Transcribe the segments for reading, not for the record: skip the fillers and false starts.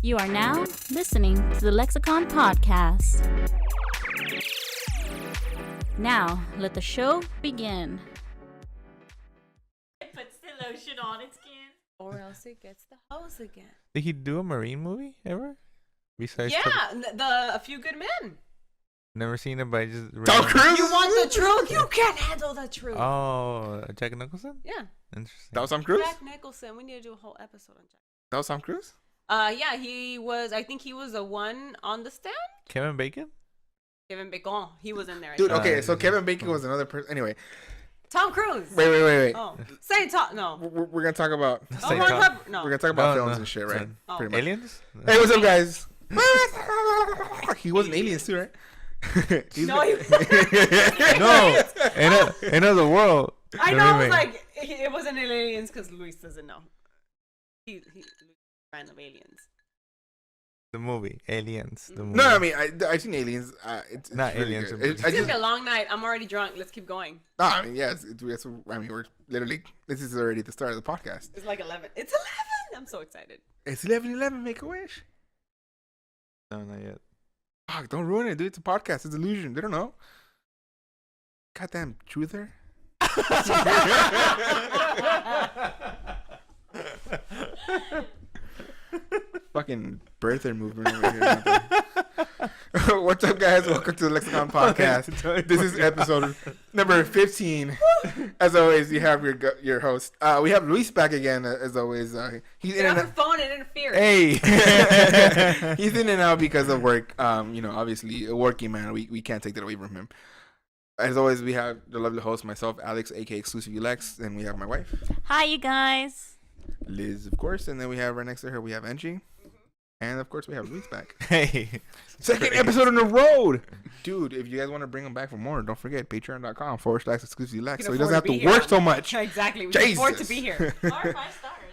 You are now listening to the Lexicon podcast. Now, let the show begin. It puts the lotion on its skin. Or else it gets the hose again. Did he do a Marine movie ever? Besides A Few Good Men. never seen it, but I just Tom Cruise? You want the truth? You can't handle the truth. Oh, Jack Nicholson? Yeah. Interesting. That was Tom Cruise? Jack Nicholson. We need to do a whole episode on Jack. That was Tom Cruise? Yeah, he was. I think he was the one on the stand. Kevin Bacon? Kevin Bacon. He was in there. I Dude, think. okay, so Kevin Bacon was another person. Anyway. Tom Cruise. Wait. Oh, say Tom. No. We're going to talk about... Oh, we're We're going to talk about films No. and shit, right? Oh. Pretty much. Aliens? Hey, what's up, guys? He wasn't aliens too, right? No, he No, in another world. I the know. I was remake. like, it wasn't aliens because Luis doesn't know. He random aliens. The movie, Aliens. The movie. No, I mean, I've seen Aliens. It's Not really Aliens, good. but- I It's just, gonna be a long night. I'm already drunk. Let's keep going. no, I mean, yeah, I mean, we're literally, this is already the start of the podcast. It's like 11. It's 11. I'm so excited. It's 11:11. Make a wish. No, not yet. Fuck, don't ruin it, dude. It's a podcast. It's illusion. They don't know. Goddamn truther. Fucking birther movement over here. What's up, guys? Welcome to the Lexicon podcast. This is episode number 15. As always, you have your host. We have Luis back again. As always, he's in Get and off your phone and interfere. Hey, he's in and out because of work. Obviously a working man. We can't take that away from him. As always, we have the lovely host, myself, Alex, aka Exclusive Lex, and we have my wife, Hi, you guys. Liz, of course, and then we have right next to her, we have Angie, and of course we have Luis back. Hey. Second episode on the road, dude. If you guys want to bring him back for more, don't forget patreon.com/exclusive Lex, so he doesn't have to work so much. Exactly. We can afford to be here. Or 5 stars.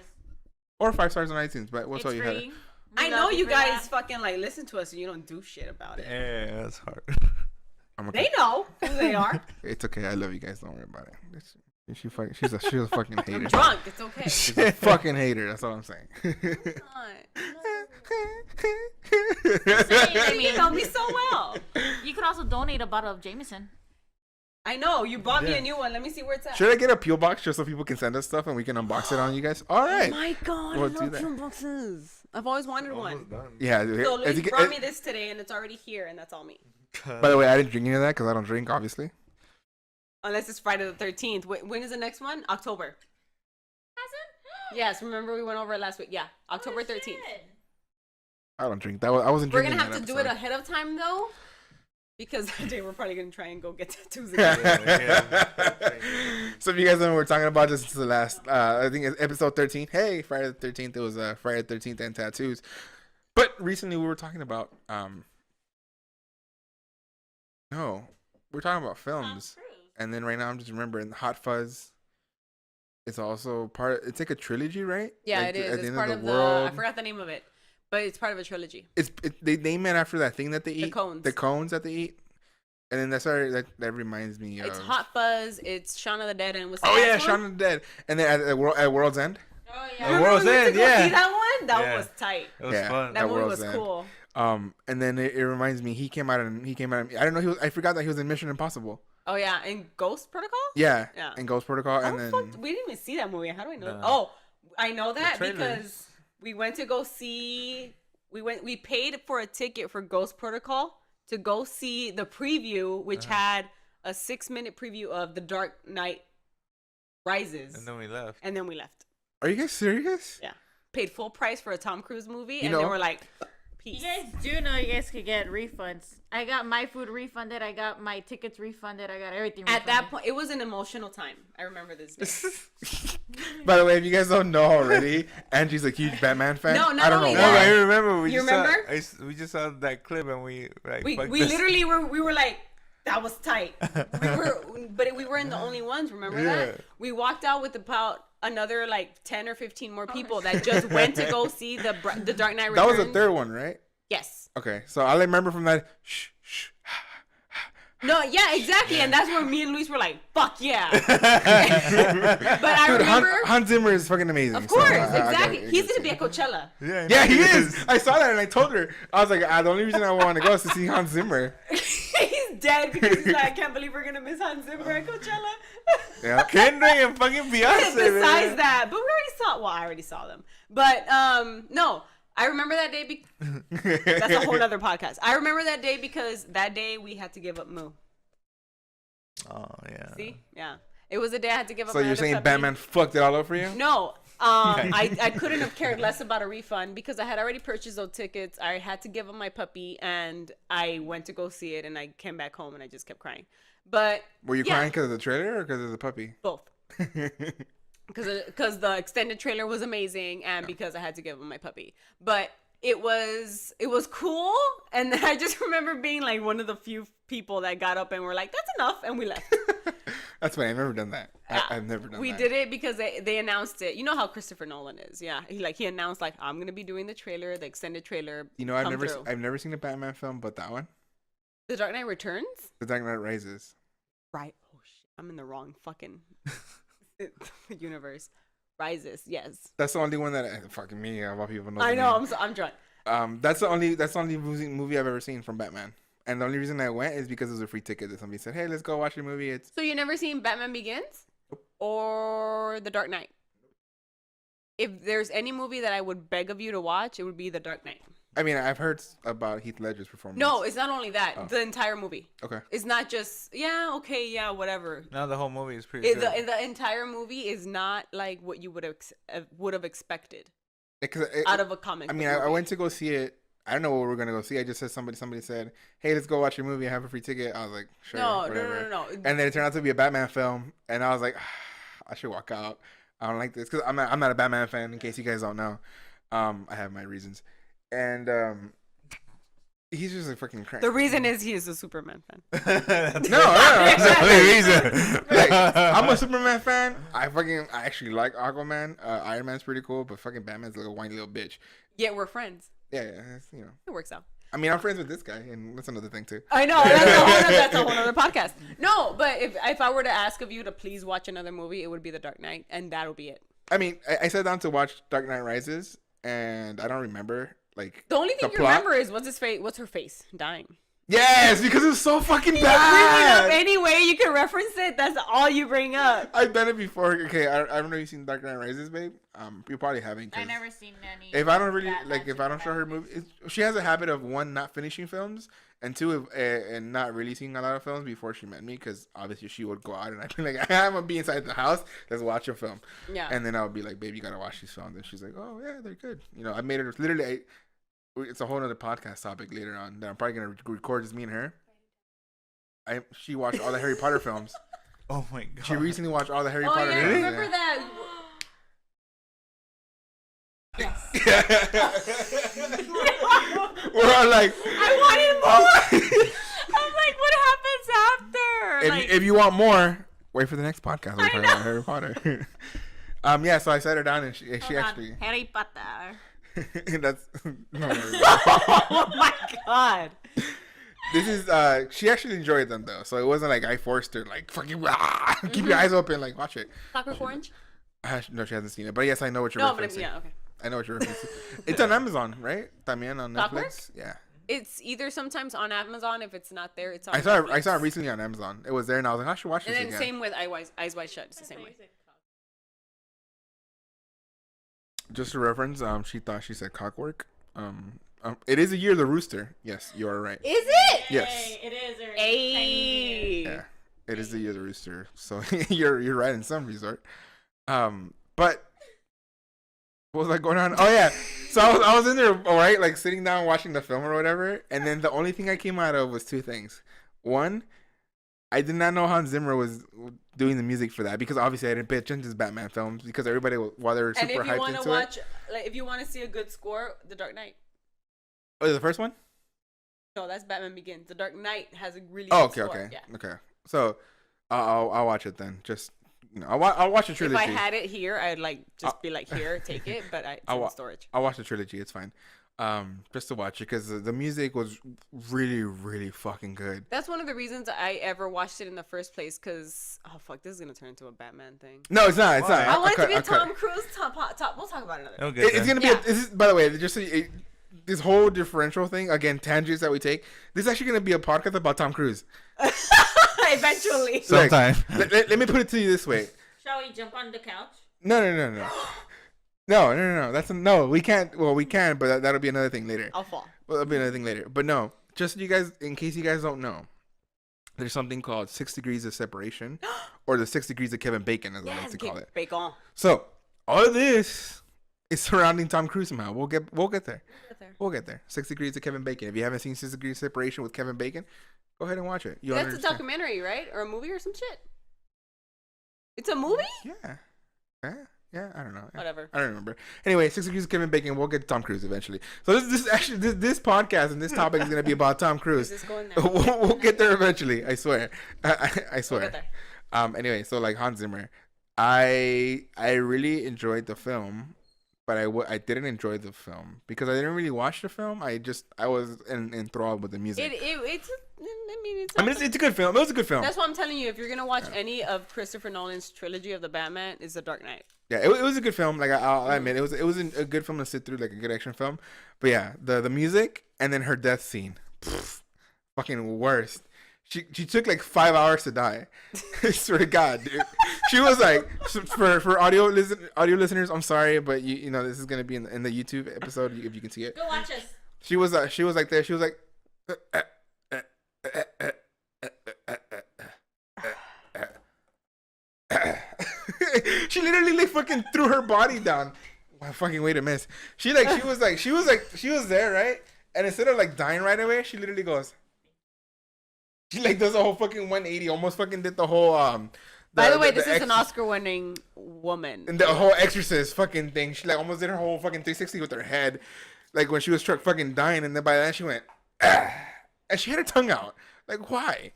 Or 5 stars on iTunes, but what's all It's you had? free. I We know love you for guys that. fucking like listen to us and you don't do shit about it. Yeah, that's hard. I'm okay. They know who they are. It's okay. I love you guys. Don't worry about it. She's a fucking hater. I'm drunk. It's okay. She's a fucking hater. That's all I'm saying. You know me so well. You could also donate a bottle of Jameson. I know. You bought me a new one. Let me see where it's at. Should I get a peel box just so people can send us stuff and we can unbox it on you guys? All right. Oh my god, We'll I do love that. film boxes. I've always wanted one. Yeah. So as Luis you brought get- me this today and it's already here and that's all me. by the way, I didn't drink any of that because I don't drink, obviously. Unless it's Friday the 13th. When is the next one? October. Hasn't? Yes, remember we went over it last week. Yeah, October 13th. Shit. I don't drink. I wasn't We're drinking. gonna have to that do it episode. ahead of time though, because that day we're probably gonna try and go get tattoos again. So if you guys know what we're talking about, this is the last. I think it's episode 13. Hey, Friday the 13th. It was Friday the 13th and tattoos. But recently we were talking about no, we're talking about films. Tom Cruise. And then right now I'm just remembering Hot Fuzz. It's also part. It's like a trilogy, right? Yeah, Like it is. At the It's end part of of the the. world. I forgot the name of it, but it's part of a trilogy. They name it after that thing that they eat. cones. The cones that they eat. And then that reminds me of. It's Hot Fuzz. It's Shaun of the Dead, and what's the Oh yeah, last Shaun one? of the Dead. And then at World's End. Oh, The yeah. Remember World's we went to End, go yeah. see that one? That Yeah. was tight. It was Yeah. fun. That At movie World's was End. cool. And then it reminds me, he came out and I don't know, I forgot that he was in Mission Impossible. Oh yeah, and Ghost Protocol. Yeah. Yeah. And Ghost Protocol, How and the then fuck? We didn't even see that movie. How do I know? No. Oh, I know that trailers. because we went to go see. We paid for a ticket for Ghost Protocol to go see the preview, which had a 6-minute preview of The Dark Knight Rises, And then we left. and then we left. Are you guys serious? Yeah, paid full price for a Tom Cruise movie, You and know- they were like, You "Peace." guys do know you guys could get refunds. I got my food refunded. I got my tickets refunded. I got everything refunded. At that point, it was an emotional time. I remember this day. By the way, if you guys don't know already, Angie's a huge Batman fan. No, not I don't know only No, that- why. I remember. We You just remember? we just saw that clip and we like. we fuck we this. literally were like, that was tight. We weren't the only ones. Remember Yeah. that? We walked out with about another like 10 or 15 more people that just went to go see the Dark Knight That Returns. was the third one, right? Yes. Okay, so all I remember from that, No, yeah, exactly, and that's where me and Luis were like, "Fuck yeah!" But I Dude, remember, Hans Zimmer is fucking amazing. of course, so I exactly. gotta He's see gonna be it. at Coachella. Yeah, he is. I saw that and I told her. I was like, the only reason I want to go is to see Hans Zimmer. He's dead because he's like, I can't believe we're gonna miss Hans Zimmer at Coachella. Yeah. Kendrick and fucking Beyonce. Besides man. that, but we already saw. Well, I already saw them, but no. I remember that day. That's a whole other podcast. I remember that day because that day we had to give up Moo. Oh yeah. See, yeah, it was the day I had to give up. So my you're other saying puppy. Batman fucked it all up for you? No, I couldn't have cared less about a refund because I had already purchased those tickets. I had to give up my puppy, and I went to go see it, and I came back home, and I just kept crying. But Were you yeah, crying because of the trailer or because of the puppy? both. Because the extended trailer was amazing, and because I had to give him my puppy. But it was cool, and I just remember being like one of the few people that got up and were like, "That's enough," and we left. That's funny. I've never done that. I've never done that. We did it because they announced it. You know how Christopher Nolan is, yeah. He announced like, I'm gonna be doing the trailer, the extended trailer. You know, I've never seen a Batman film, but that one, The Dark Knight Returns. The Dark Knight Rises. Right. Oh shit. I'm in the wrong fucking universe. Rises. Yes. That's the only one that fucking me. A lot of people know. I the know. name. I'm drunk. That's the only movie I've ever seen from Batman. And the only reason I went is because it was a free ticket that somebody said, "Hey, let's go watch your movie." It's So you never seen Batman Begins or The Dark Knight? If there's any movie that I would beg of you to watch, it would be The Dark Knight. I mean, I've heard about Heath Ledger's performance. No, it's not only that. Oh. The entire movie. Okay. It's not just whatever. No, the whole movie is pretty good. The entire movie is not like what you would have expected Because out of a comic. I mean, I went to go see it. I don't know what we're gonna go see. I just said somebody said, "Hey, let's go watch your movie. I have a free ticket." I was like, "Sure, whatever." No. And then it turned out to be a Batman film, and I was like, "I should walk out. I don't like this because I'm not a Batman fan. In case you guys don't know, I have my reasons." And he's just a freaking crank. The reason is he is a Superman fan. That's No, that's the only reason. Like, I'm a Superman fan. I actually like Aquaman. Iron Man's pretty cool, but fucking Batman's like a whiny little bitch. Yet we're friends. Yeah, you know. It works out. I mean, I'm friends with this guy, and that's another thing too. I know that's a whole other podcast. No, but if I were to ask of you to please watch another movie, it would be The Dark Knight, and that'll be it. I mean, I sat down to watch Dark Knight Rises, and I don't remember like The only thing you plot. remember is what's her face dying. Yes, because it's so fucking You bring it up bad. any way you can reference it. That's all you bring up. I've done it before. Okay, I don't know if you've seen Dark Knight Rises, babe. You probably haven't. I 'Cause never seen any. if I don't really Batman if I don't show her movies, she has a habit of one, not finishing films, and two, and not releasing a lot of films before she met me. Because obviously she would go out and I'd be like, I'm gonna be inside the house. Let's watch a film. Yeah. And then I would be like, babe, you gotta watch these films. And she's like, oh yeah, they're good. You know, I made it literally. It's a whole other podcast topic later on that I'm probably gonna record just me and her. She watched all the Harry Potter films. Oh my god. She recently watched all the Harry Oh Potter yeah, I films. remember that. We're all like, I wanted more. I'm like, what happens after? if you want more, wait for the next podcast. We're I talking know. about Harry Potter. Yeah, so I sat her down and she Hold on. actually Harry Potter. that's no, Oh my god. this is she actually enjoyed them though, so it wasn't like I forced her like fucking keep your eyes open, like watch it. Clockwork Orange? No, she hasn't seen it, but yes, I know what you're No, referencing. but yeah, okay. I know what you're referencing. It's on Amazon, right? También on Clockwork? Netflix. Yeah, It's either sometimes on Amazon. If it's not there, it's on I saw Netflix. it recently on Amazon. It was there, and I was like, I should watch And this then again. same with Eyes Wide Shut. It's the same way. Just a reference. She said cockwork. It is a year of the rooster. Yes, you are right. Is it? Yes. Hey, it is. Or Hey. Yeah, it is the year of the rooster. So you're right in some resort. But what was I going on? Oh yeah. So I was in there, all right, like sitting down watching the film or whatever, and then the only thing I came out of was two things. One, I did not know Hans Zimmer was doing the music for that because obviously I didn't pay attention to his Batman films because everybody, while they were And super if you hyped want into to watch, like, if you want to see a good score, The Dark Knight. Oh, the first one? No, that's Batman Begins. The Dark Knight has a really Oh, good okay, score. okay, Yeah. okay. So I'll watch it then. Just I'll watch the If trilogy. I had it here, I'd like just be like, here, take it. But it's in storage. I'll watch the trilogy. It's fine. just to watch it because the music was really, really fucking good. That's one of the reasons I ever watched it in the first place. Cause this is gonna turn into a Batman thing. No, it's not. It's not. I want it to be a Tom Cruise top. We'll talk about it another. Okay. It's gonna be. This is, by the way, just so this whole differential thing again, tangents that we take. This is actually gonna be a podcast about Tom Cruise. Eventually. Sometime. Let me put it to you this way. Shall we jump on the couch? No. No. No. We can't. Well, we can, but that'll be another thing later. I'll fall. Well, that'll be another thing later. But no, just you guys, in case you guys don't know, there's something called 6 degrees of separation, or the 6 degrees of Kevin Bacon, as I like to call it. Bacon. So all of this is surrounding Tom Cruise somehow. We'll get there. We'll get there. 6 degrees of Kevin Bacon. If you haven't seen 6 degrees of separation with Kevin Bacon, go ahead and watch it. That's a documentary, right? Or a movie or some shit. It's a movie? Yeah, I don't know. Whatever. I don't remember. Anyway, 6 degrees of Kevin Bacon. We'll get to Tom Cruise eventually. So this podcast and this topic is going to be about Tom Cruise. Is this going there? We'll get there eventually. I swear. I swear. We'll get there. Anyway, so like Hans Zimmer, I really enjoyed the film, but I didn't enjoy the film because I didn't really watch the film. I was enthralled with the music. It's a good film. It was a good film. That's why I'm telling you, if you're gonna watch any of Christopher Nolan's trilogy of the Batman, is The Dark Knight. Yeah, it was a good film. Like I'll admit, it was a good film to sit through, like a good action film. But yeah, the music and then her death scene, fucking worst. She took like 5 hours to die. I swear to God, dude. She was like, for audio listeners, I'm sorry, but you know this is gonna be in the YouTube episode if you can see it. Go watch us. She was like there. She was like. She literally like fucking threw her body down. Wow, fucking way to miss. She was there, right? And instead of like dying right away, she literally goes. She like does a whole fucking 180, almost fucking did the whole By the way, this is an Oscar-winning woman. And the whole Exorcist fucking thing. She like almost did her whole fucking 360 with her head, like when she was struck fucking dying, and then by then she went, and she had her tongue out. Like why?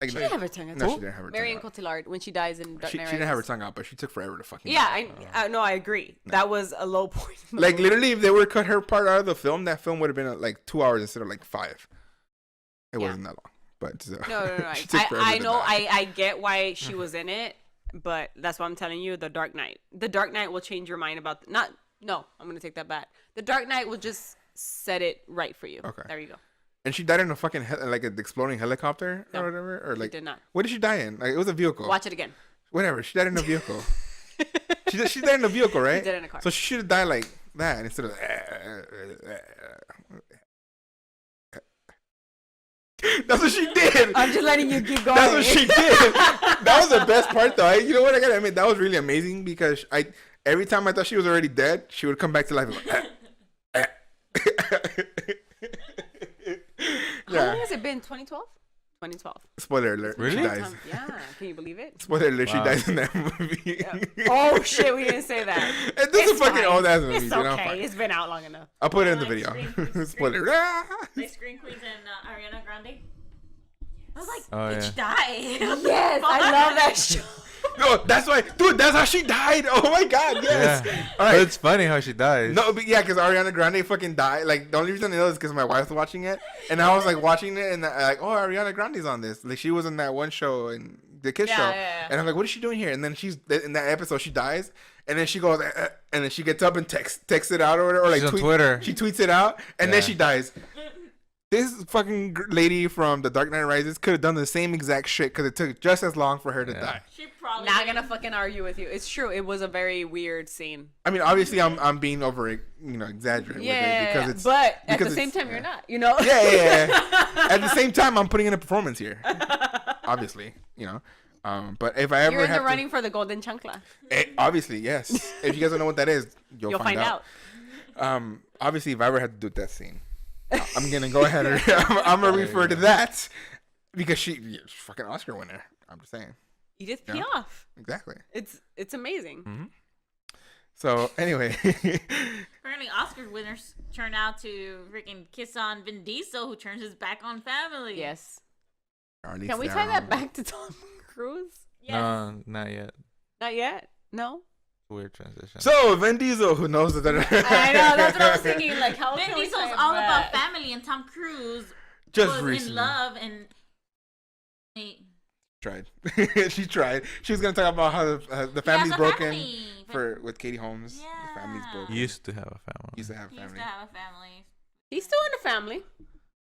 Like, she didn't have her tongue out. No, she didn't have her Marion tongue out. Cotillard, when she dies in Dark Knight She didn't have her tongue out, but she took forever to fucking. Yeah, I agree. No. That was a low point. Like literally, if they were cut her part out of the film, that film would have been like 2 hours instead of like 5. It wasn't that long, but no. I know. I get why she was in it, but that's why I'm telling you. The Dark Knight. The Dark Knight will change your mind about No, I'm gonna take that back. The Dark Knight will just set it right for you. Okay, there you go. And she died in a fucking like an exploding helicopter or whatever, or like. She did not. What did she die in? Like it was a vehicle. Watch it again. Whatever. She died in a vehicle. she died in a vehicle, right? She died in a car. So she should have died like that instead of. That's what she did. I'm just letting you keep going. That's what she did. That was the best part, though. You know what? I gotta admit, that was really amazing because every time I thought she was already dead, she would come back to life. And go, How long has it been? 2012? 2012. Spoiler alert. Really? She dies. Yeah. Can you believe it? Spoiler alert. Wow. She dies in that movie. Yeah. Oh, shit. We didn't say that. This is fucking old ass movie. It's okay. It's been out long enough. I'll put it in the video. Spoiler. Like Scream Queens and Ariana Grande. I was like, bitch, die. Yes. I love that show. No, that's why, dude. That's how she died. Oh my god, yes. Yeah. All right. But it's funny how she dies. No, but yeah, because Ariana Grande fucking died. Like the only reason I know is because my wife was watching it, and I was like watching it, and like, oh, Ariana Grande's on this. Like she was in that one show, in the Kiss show, and I'm like, what is she doing here? And then she's in that episode, she dies, and then she goes, and then she gets up and texts it out or whatever, or like on Twitter. She tweets it out, and then she dies. This fucking lady from The Dark Knight Rises could have done the same exact shit because it took just as long for her to die. She probably not gonna fucking argue with you. It's true. It was a very weird scene. I mean, obviously, I'm being exaggerating with it because it's. But at the same time, you're not. You know. Yeah. At the same time, I'm putting in a performance here. Obviously, But if I ever you're in the have running for the golden chancla. Obviously, yes. If you guys don't know what that is, you'll find out. Obviously, if I ever had to do that scene. I'm gonna go ahead and I'm gonna refer to that because she's fucking Oscar winner. I'm just saying. Edith Piaf. Exactly. It's amazing. Mm-hmm. So anyway, apparently Oscar winners turn out to freaking kiss on Vin Diesel, who turns his back on family. Yes. Can we tie that back to Tom Cruise? Yes. No, not yet. Not yet. No. Weird transition. So Vin Diesel, who knows that? I know, that's what I was thinking. Like, how Vin can we Diesel's tie it all back? about family, and Tom Cruise Just was recently. in love and. Tried. She tried. She was gonna talk about how the family's broken with Katie Holmes. Yeah. The family's broken. Used to have a family. Used to have He family. used to have a family. He's still in the family.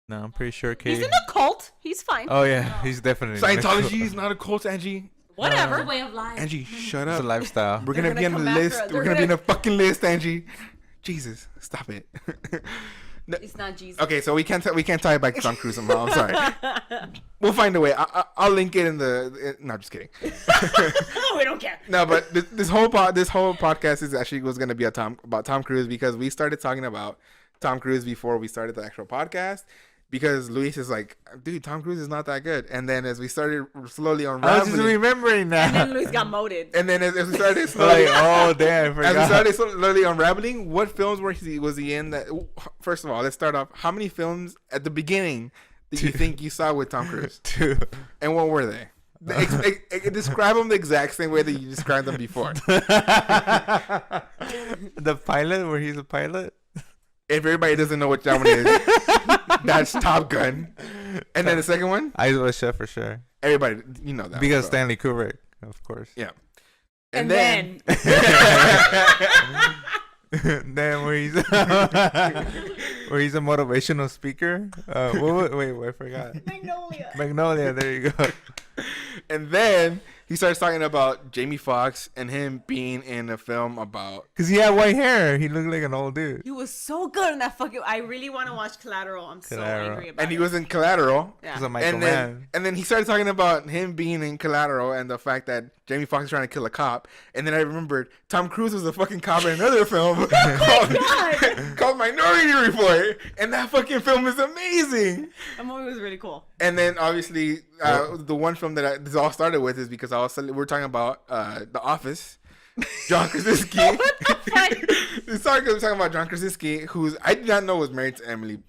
No, I'm pretty sure Katie. He's in a cult. He's fine. Oh yeah, he's definitely. Scientology is not a cult, Angie. Whatever. It's a way of life. Angie, shut It's a up. lifestyle. We're They're gonna be on gonna the come list. after us. We're They're gonna be in gonna- a fucking list, Angie. Jesus, stop it. No- It's not Jesus. Okay, so we can't tie it back to Tom Cruise somehow. I'm sorry. We'll find a way. I'll link it in the. No, I'm just kidding. We don't care. No, but this whole podcast is actually was gonna be about Tom Cruise because we started talking about Tom Cruise before we started the actual podcast. Because Luis is like, dude, Tom Cruise is not that good. And then as we started slowly I was unraveling, just remembering that. And then Luis got moted. and then as we started slowly, like, oh damn, I as we forgot. started slowly unraveling, what films was he in? That first of all, let's start off. How many films at the beginning did you think you saw with Tom Cruise? 2. And what were they? Describe them the exact same way that you described them before. The pilot, where he's a pilot. If everybody doesn't know what that one is, that's Top Gun. And then the second one, Eyes Wide Shut for sure. everybody, you know that. Because one, Stanley Kubrick, of course. yeah. And then Then where he's a motivational speaker. Wait, I forgot. Magnolia. There you go. And then he starts talking about Jamie Foxx and him being in a film about. Cause he had white hair. He looked like an old dude. he was so good in that fucking. I really want to watch Collateral. I'm so Collateral. angry about And it. he was in Collateral. Yeah. He's a Michael And Mann. then he started talking about him being in Collateral and the fact that Jamie Foxx is trying to kill a cop. And then I remembered Tom Cruise was a fucking cop in another film called Minority Report. And that fucking film is amazing. That movie was really cool. And then obviously the one film that this all started with is because we're talking about The Office. John Krasinski. We're talking about John Krasinski, who's I did not know was married to Emily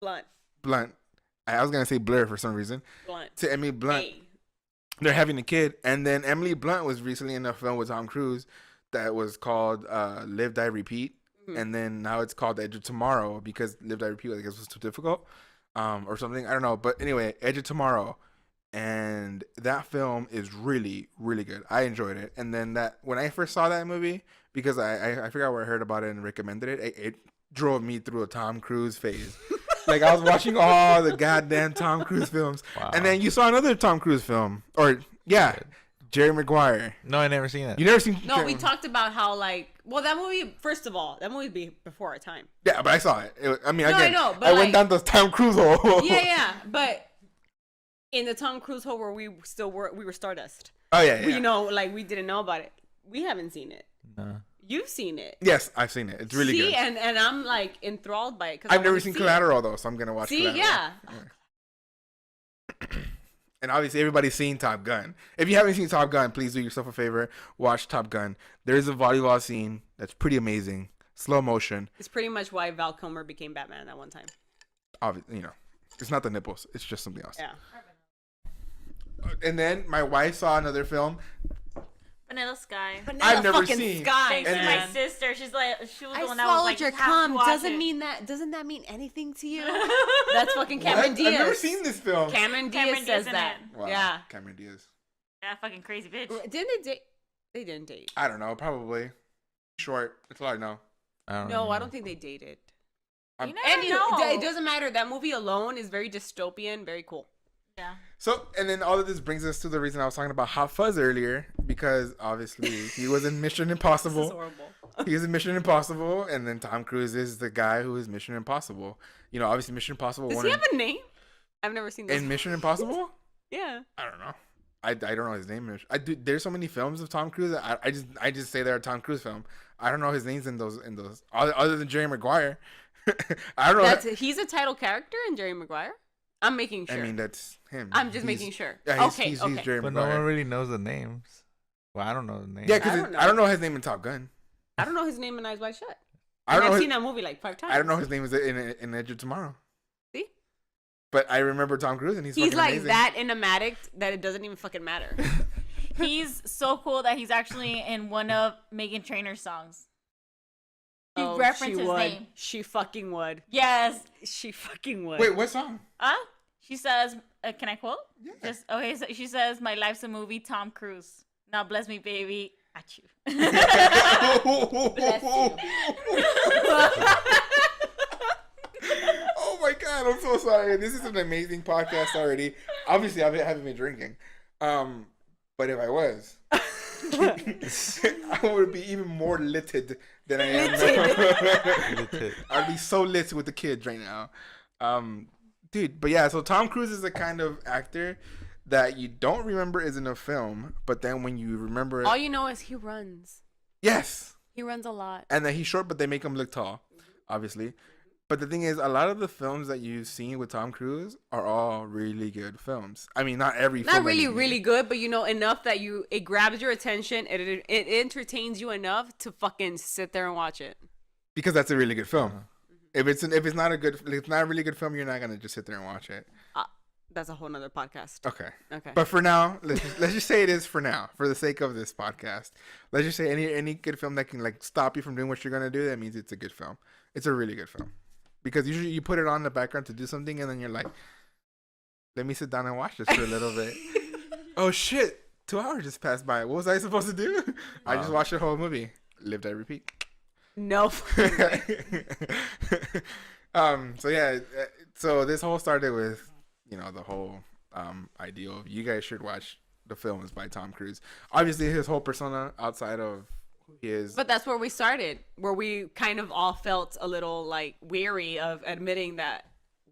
Blunt. I was gonna say Blur for some reason. To Emily Blunt. Hey. They're having a kid, and then Emily Blunt was recently in a film with Tom Cruise that was called Live, Die, Repeat, and then now it's called Edge of Tomorrow because Live, Die, Repeat I guess was too difficult, or something. I don't know, but anyway, Edge of Tomorrow, and that film is really, really good. I enjoyed it, and then when I first saw that movie, because I forgot where I heard about it and recommended it, it drove me through a Tom Cruise phase. Like, I was watching all the goddamn Tom Cruise films. Wow. And then you saw another Tom Cruise film. Or, yeah, Jerry Maguire. No, I never seen it. You never seen... No, we talked about how, like... Well, that movie, first of all, that movie be before our time. Yeah, but I saw it. I mean, No, again, I know, but I went like- down the Tom Cruise hole. Yeah. But in the Tom Cruise hole where we were Stardust. Oh, yeah. We, like, we didn't know about it. We haven't seen it. No. You've seen it. Yes, I've seen it. It's really good. And I'm, like, enthralled by it. I've never seen Collateral, though, so I'm going to watch See, Collateral. yeah. And obviously, everybody's seen Top Gun. If you haven't seen Top Gun, please do yourself a favor. Watch Top Gun. There's a volleyball scene that's pretty amazing. Slow motion. It's pretty much why Val Kilmer became Batman at one time. Obviously, it's not the nipples. It's just something else. Yeah. And then my wife saw another film. Vanilla Sky. I've never fucking seen. Sky, Thanks to And my then- sister. She was the one that was swallowed like, your "You have to cum. watch Doesn't it." mean that. Doesn't that mean anything to you? That's fucking Cameron What? Diaz. I've never seen this film. Cameron Diaz Cameron says Diaz in that. it. Wow. Yeah. Cameron Diaz. That fucking crazy bitch. Didn't they date? They didn't date. I don't know. Probably. Short. That's all I know. I don't No, know. I don't think they dated. You never And know. it doesn't matter. That movie alone is very dystopian, very cool. Yeah. So, and then all of this brings us to the reason I was talking about Hot Fuzz earlier, because obviously he was in Mission This is Impossible. horrible. He was in Mission Impossible, and then Tom Cruise is the guy who is Mission Impossible. Obviously Mission Impossible. Does one he have a name? I've never seen this. in Mission Impossible? Yeah. I don't know. I don't know his name. There's so many films of Tom Cruise. I just say they're a Tom Cruise film. I don't know his names in those other than Jerry Maguire. I don't know. He's a title character in Jerry Maguire. I'm making sure. I mean, that's him. I'm just He's- making sure. Yeah, Okay, he's okay. Jerry But no Maguire. one really knows the names. Well, I don't know the names. Yeah, I because don't know. I don't know his name in Top Gun. I don't know his name in Eyes Wide Shut. I don't I've know. seen that movie like 5 times. I don't know his name is in Edge of Tomorrow. See? But I remember Tom Cruise, and he's He's fucking like amazing. that enigmatic that it doesn't even fucking matter. He's so cool that he's actually in one of Meghan Trainor's songs. He referenced his name. She fucking would. Yes. She fucking would. Wait, what song? She says, can I quote? Yeah. Just okay. So she says, "My life's a movie." Tom Cruise. Now bless me, baby. At you. Bless you. Oh my god, I'm so sorry. This is an amazing podcast already. Obviously, I haven't been drinking. But if I was, I would be even more litted than I am now. I'd be so lit with the kids right now. Dude, but yeah, so Tom Cruise is the kind of actor that you don't remember is in a film, but then when you remember it, all you know is he runs. Yes. He runs a lot. And that he's short, but they make him look tall, obviously. But the thing is, a lot of the films that you've seen with Tom Cruise are all really good films. I mean, not every film. Not really, really good, but you know, enough that it grabs your attention. It entertains you enough to fucking sit there and watch it. Because that's a really good film. If it's not a really good film, you're not gonna just sit there and watch it. That's a whole nother podcast. Okay. Okay. But for now, let's just say it is for now, for the sake of this podcast. Let's just say any good film that can like stop you from doing what you're gonna do, that means it's a good film. It's a really good film. Because usually you put it on in the background to do something, and then you're like, let me sit down and watch this for a little bit. Oh shit, 2 hours just passed by. What was I supposed to do? I just watched the whole movie. Lived, I repeat. No. So yeah, so this whole started with, you know, the whole idea of you guys should watch the films by Tom Cruise. Obviously, his whole persona outside of who he is. But that's where we started, where we kind of all felt a little like weary of admitting that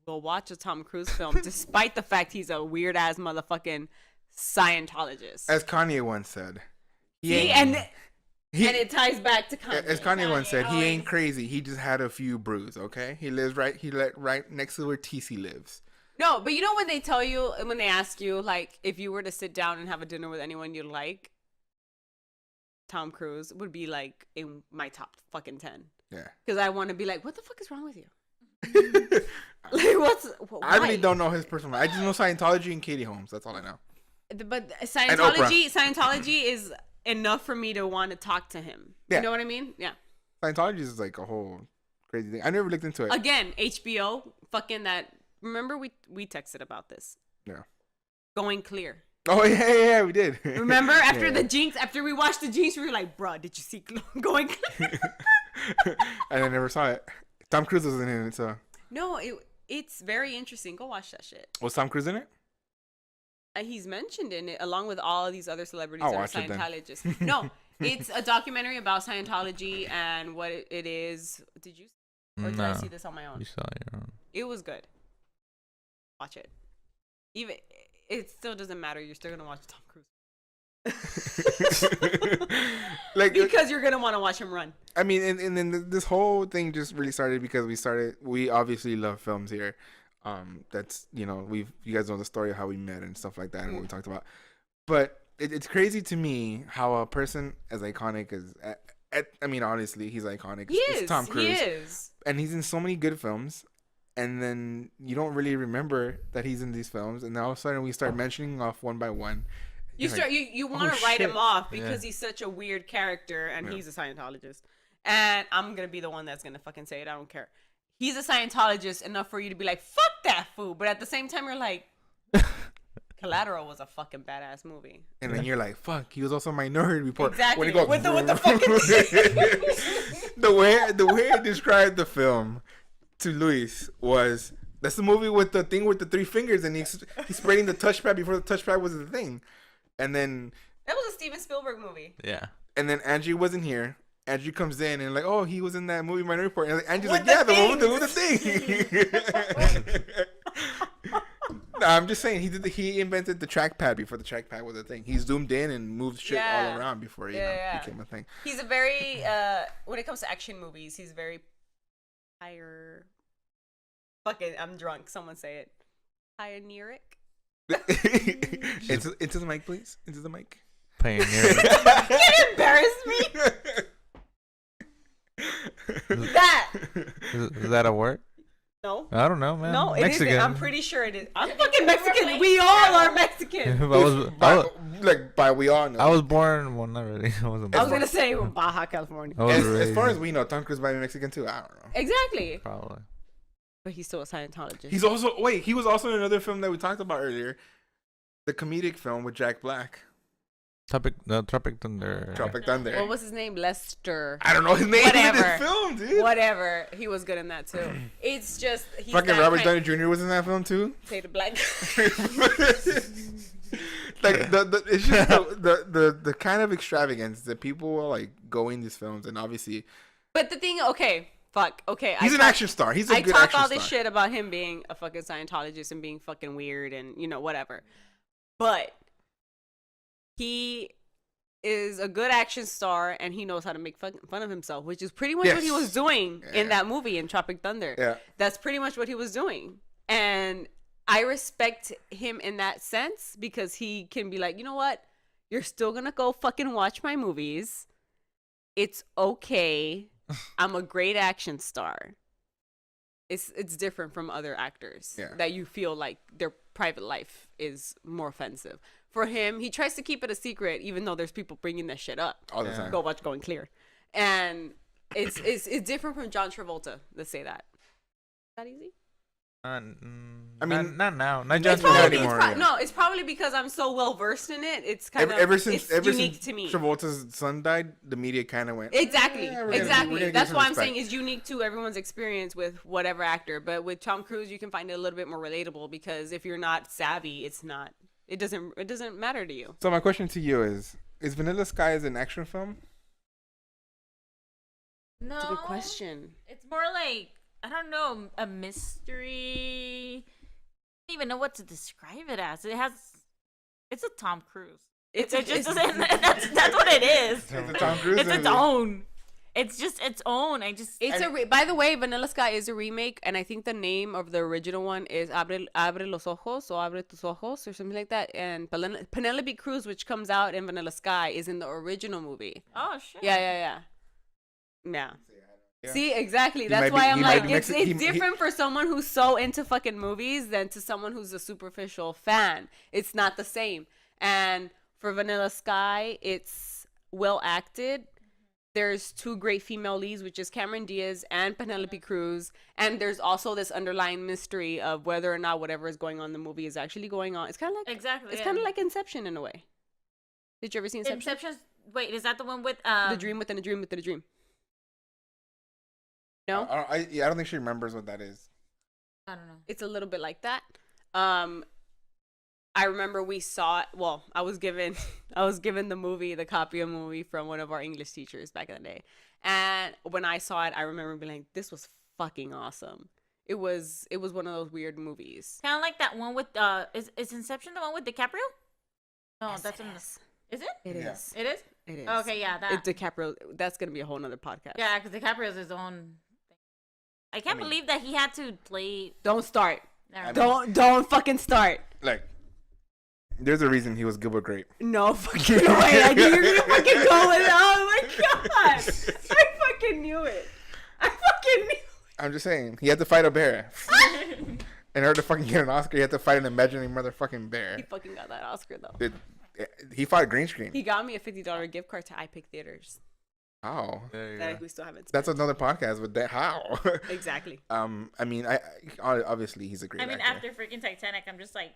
we'll watch a Tom Cruise film, despite the fact he's a weird ass motherfucking Scientologist. As Kanye once said. And it ties back to Kanye. As Kanye once said, he ain't crazy. He just had a few brews. Okay, he lives right next to where TC lives. No, but you know when they tell you, when they ask you, like, if you were to sit down and have a dinner with anyone you like, Tom Cruise would be like in my top fucking 10. Yeah. Because I want to be like, what the fuck is wrong with you? Like, I really don't know his personal life. I just know Scientology and Katie Holmes. That's all I know. But Scientology is enough for me to want to talk to him. Yeah. You know what I mean? Yeah. Scientology is like a whole crazy thing. I never looked into it. Again, HBO, fucking that. Remember we texted about this. Yeah. Going Clear. Oh yeah, we did. Remember after the Jinx, after we watched the Jinx, we were like, bruh, did you see Going Clear? And I never saw it. Tom Cruise was in it, so. No, it's very interesting. Go watch that shit. Was Tom Cruise in it? He's mentioned in it along with all of these other celebrities I'll that are watch it then. Scientologists. No, it's a documentary about Scientology and what it is. Did you? Or did I see this on my own? You saw it your own. It was good. Watch it. Even it still doesn't matter. You're still gonna watch Tom Cruise. Like, because you're gonna want to watch him run. I mean, and then this whole thing just really started because we obviously love films here. That's, you know, you guys know the story of how we met and stuff like that and what we talked about. But it's crazy to me how a person as iconic as I mean, honestly, he's iconic. It's Tom Cruise. He is. And he's in so many good films. And then you don't really remember that he's in these films. And then all of a sudden we start mentioning off one by one. You want to write shit. him off because he's such a weird character and he's a Scientologist. And I'm going to be the one that's going to fucking say it. I don't care. He's a Scientologist enough for you to be like, fuck that fool. But at the same time, you're like, Collateral was a fucking badass movie. And then you're like, fuck, he was also Minority Report. Exactly. When he goes, With the fucking the way I described the film to Luis was, that's the movie with the thing with the 3 fingers and he's spreading the touchpad before the touchpad was the thing. And then that was a Steven Spielberg movie. Yeah. And then Angie wasn't here. Angie comes in and like, oh, he was in that movie Minority Report. And Angie's With like, yeah, the the one with the thing. No, I'm just saying he invented the trackpad before the trackpad was a thing. He zoomed in and moved shit all around before it became a thing. He's a very when it comes to action movies, he's very higher. Fuck it, I'm drunk. Someone say it. Pioneeric. Into the mic, please. Into the mic. Pioneer. You embarrassed me. That. Is that a word? No. I don't know, man. No, it Mexican. isn't. I'm pretty sure it is. I'm fucking Mexican. We all are Mexican. By we all know. I was born. Well, not really. I wasn't. I was gonna say Baja California. As far as we know, Tom Cruise might be Mexican too. I don't know. Exactly. Probably. But he's still a Scientologist. He was also in another film that we talked about earlier, the comedic film with Jack Black. Tropic Thunder. Tropic Thunder. What was his name? Lester. I don't know his name in this film, dude. Whatever. He was good in that too. It's just he's fucking Robert Downey Jr. was in that film too. Say the black. Like it's just the kind of extravagance that people are like going these films, and obviously. But the thing, okay, he's an action star. He's a good action star. I talk all this shit about him being a fucking Scientologist and being fucking weird and whatever, but he is a good action star and he knows how to make fun of himself, which is pretty much what he was doing in that movie in Tropic Thunder. Yeah, that's pretty much what he was doing, and I respect him in that sense because he can be like, you know what, you're still gonna go fucking watch my movies. It's okay. I'm a great action star. It's different from other actors that you feel like their private life is more offensive. For him, he tries to keep it a secret, even though there's people bringing this shit up all the time. Go watch Going Clear, and it's different from John Travolta. Let's say that. Is that easy? I mean, not now. Not just anymore. No, it's probably because I'm so well versed in it. It's kind of ever since unique to me. Travolta's son died, the media kind of went exactly. That's why I'm saying it's unique to everyone's experience with whatever actor. But with Tom Cruise, you can find it a little bit more relatable because if you're not savvy, it's not. It doesn't matter to you. So my question to you is Vanilla Sky an action film? No, that's a good question. It's more like, I don't know, a mystery. I don't even know what to describe it as. It's a Tom Cruise. That's what it is. It's a Tom Cruise. It's its own. It's just its own. By the way, Vanilla Sky is a remake, and I think the name of the original one is Abre los ojos or Abre tus ojos or something like that. And Penelope Cruz, which comes out in Vanilla Sky, is in the original movie. Oh shit. Yeah. See, exactly. That's why I'm like, it's different for someone who's so into fucking movies than to someone who's a superficial fan. It's not the same. And for Vanilla Sky, it's well acted. There's two great female leads, which is Cameron Diaz and Penelope Cruz. And there's also this underlying mystery of whether or not whatever is going on in the movie is actually going on. It's kind of like It's kind of like Inception in a way. Did you ever see Inception? Wait, is that the one with the dream within a dream within a dream? No? I don't think she remembers what that is. I don't know. It's a little bit like that. I remember we saw it. Well, I was given the copy of the movie from one of our English teachers back in the day. And when I saw it, I remember being like, this was fucking awesome. It was one of those weird movies. Kind of like that one with is Inception the one with DiCaprio? No, yes, that's is it? It is. It is? It is. Okay, yeah, that. It's DiCaprio. That's going to be a whole nother podcast. Yeah, because DiCaprio's his own thing. I can't believe that he had to play. Don't start. Don't fucking start. Like, there's a reason he was Gilbert Grape. No fucking way. I knew you were gonna fucking go with it. Oh my god. I fucking knew it. I'm just saying. He had to fight a bear. In order to fucking get an Oscar, he had to fight an imaginary motherfucking bear. He fucking got that Oscar though. He fought green screen. He got me a $50 gift card to iPic Theaters. How? That we still haven't spent. That's another podcast with that. How? Exactly. I mean, I obviously he's a great actor. After freaking Titanic, I'm just like,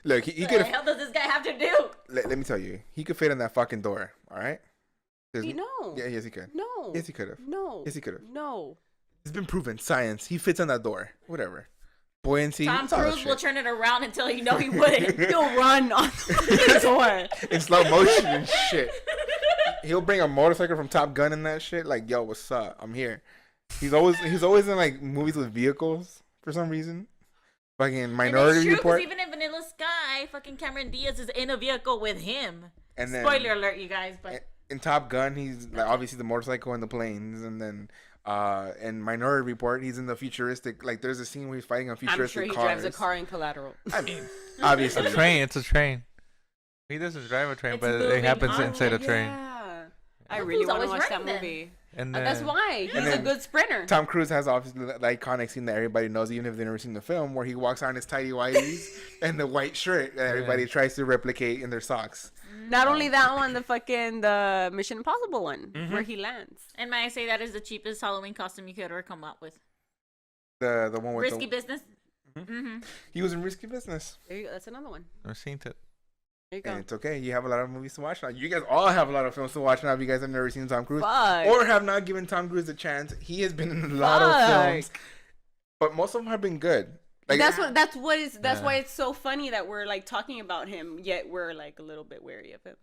look, he could. What the hell does this guy have to do? Let me tell you, he could fit in that fucking door. All right. No. Yeah, yes, he could. No. Yes, he could have. No. Yes, he could have. No. It's been proven. Science. He fits on that door. Whatever. Buoyancy. Tom Cruise will turn it around until he wouldn't. He'll run on the door in slow motion and shit. He'll bring a motorcycle from Top Gun and that shit. Like, yo, what's up? I'm here. He's always in like movies with vehicles for some reason. Fucking Minority Report. Even in Vanilla Sky, fucking Cameron Diaz is in a vehicle with him. And then, spoiler alert, you guys. But in Top Gun, he's like obviously the motorcycle and the planes, and then in Minority Report, he's in the futuristic. Like, there's a scene where he's fighting on futuristic cars. I'm sure he drives a car in Collateral. I mean, obviously, It's a train. He doesn't drive a train, but it happens inside a train. I really want to always watch that right then. movie. And That's then why he's And a then good sprinter. Tom Cruise has obviously the iconic scene that everybody knows, even if they've never seen the film, where he walks out in his tidy whities and the white shirt that everybody tries to replicate in their socks. Not only that one, the Mission Impossible one where he lands. And may I say that is the cheapest Halloween costume you could ever come up with. The one with Risky Business. He was in Risky Business. There you go. That's another one. I've seen it. There you go. And it's okay. You have a lot of movies to watch now. You guys all have a lot of films to watch now if you guys have never seen Tom Cruise. Fuck. Or have not given Tom Cruise a chance. He has been in a lot of films. But most of them have been good. Like, That's why it's so funny that we're like talking about him, yet we're like a little bit wary of him.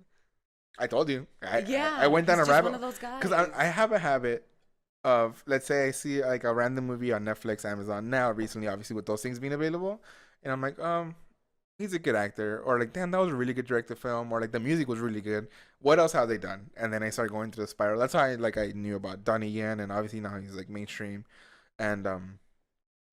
I told you. Yeah, I went down a he's just rabbit one of those guys. because I have a habit of, let's say I see like a random movie on Netflix, Amazon now recently, obviously with those things being available, and I'm like, he's a good actor, or like, damn, that was a really good directed film, or like the music was really good. What else have they done? And then I started going through the spiral. That's how I knew about Donnie Yen, and obviously now he's like mainstream, and